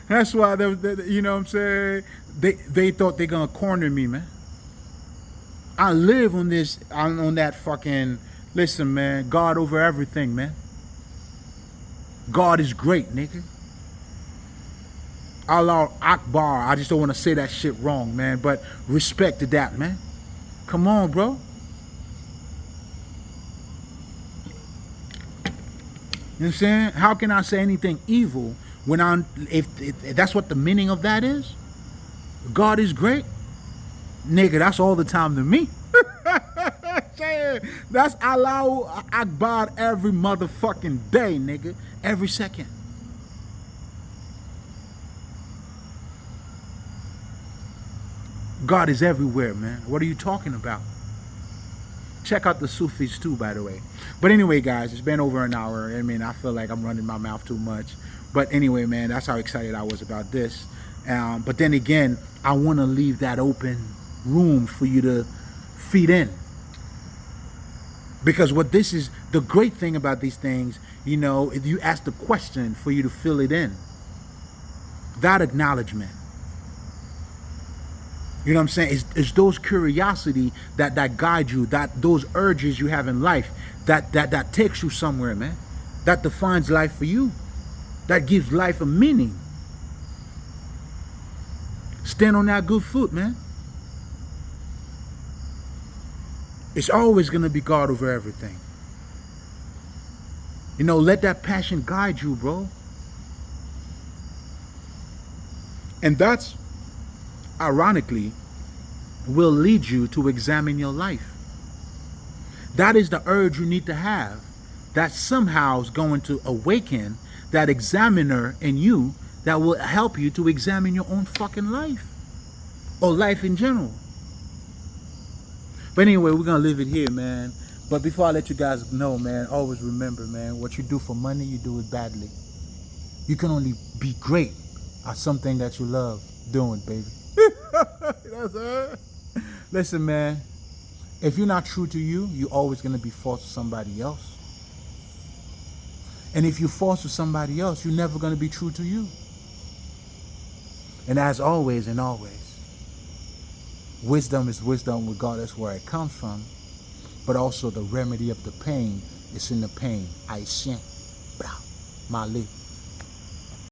That's why you know what I'm saying? They thought they're gonna corner me, man. I live on that fucking, listen, man, God over everything, man. God is great, nigga. Allah Akbar. I just don't want to say that shit wrong, man, but respect to that, man. Come on, bro. You know what I'm saying? How can I say anything evil when if that's what the meaning of that is? God is great? Nigga, that's all the time to me. That's Allahu Akbar every motherfucking day, nigga. Every second. God is everywhere, man. What are you talking about? Check out the Sufis too, by the way. But anyway, guys, it's been over an hour. I mean, I feel like I'm running my mouth too much. But anyway, man, that's how excited I was about this. But then again, I want to leave that open room for you to feed in. Because what this is, the great thing about these things, you know, if you ask the question for you to fill it in. That acknowledgement. You know what I'm saying? It's those curiosity that guide you, those urges you have in life, that takes you somewhere, man. That defines life for you. That gives life a meaning. Stand on that good foot, man. It's always going to be God over everything. You know, let that passion guide you, bro. And that's, ironically, will lead you to examine your life. That is the urge you need to have. That somehow is going to awaken that examiner in you that will help you to examine your own fucking life. Or life in general. But anyway, we're going to leave it here, man. But before I let you guys know, man, always remember, man, what you do for money, you do it badly. You can only be great at something that you love doing, baby. That's it. Listen, man, if you're not true to you, you're always going to be false to somebody else. And if you're false to somebody else, you're never going to be true to you. And as always and always, wisdom is wisdom regardless where it comes from. But also the remedy of the pain is in the pain. Aishen. Bra. Mali.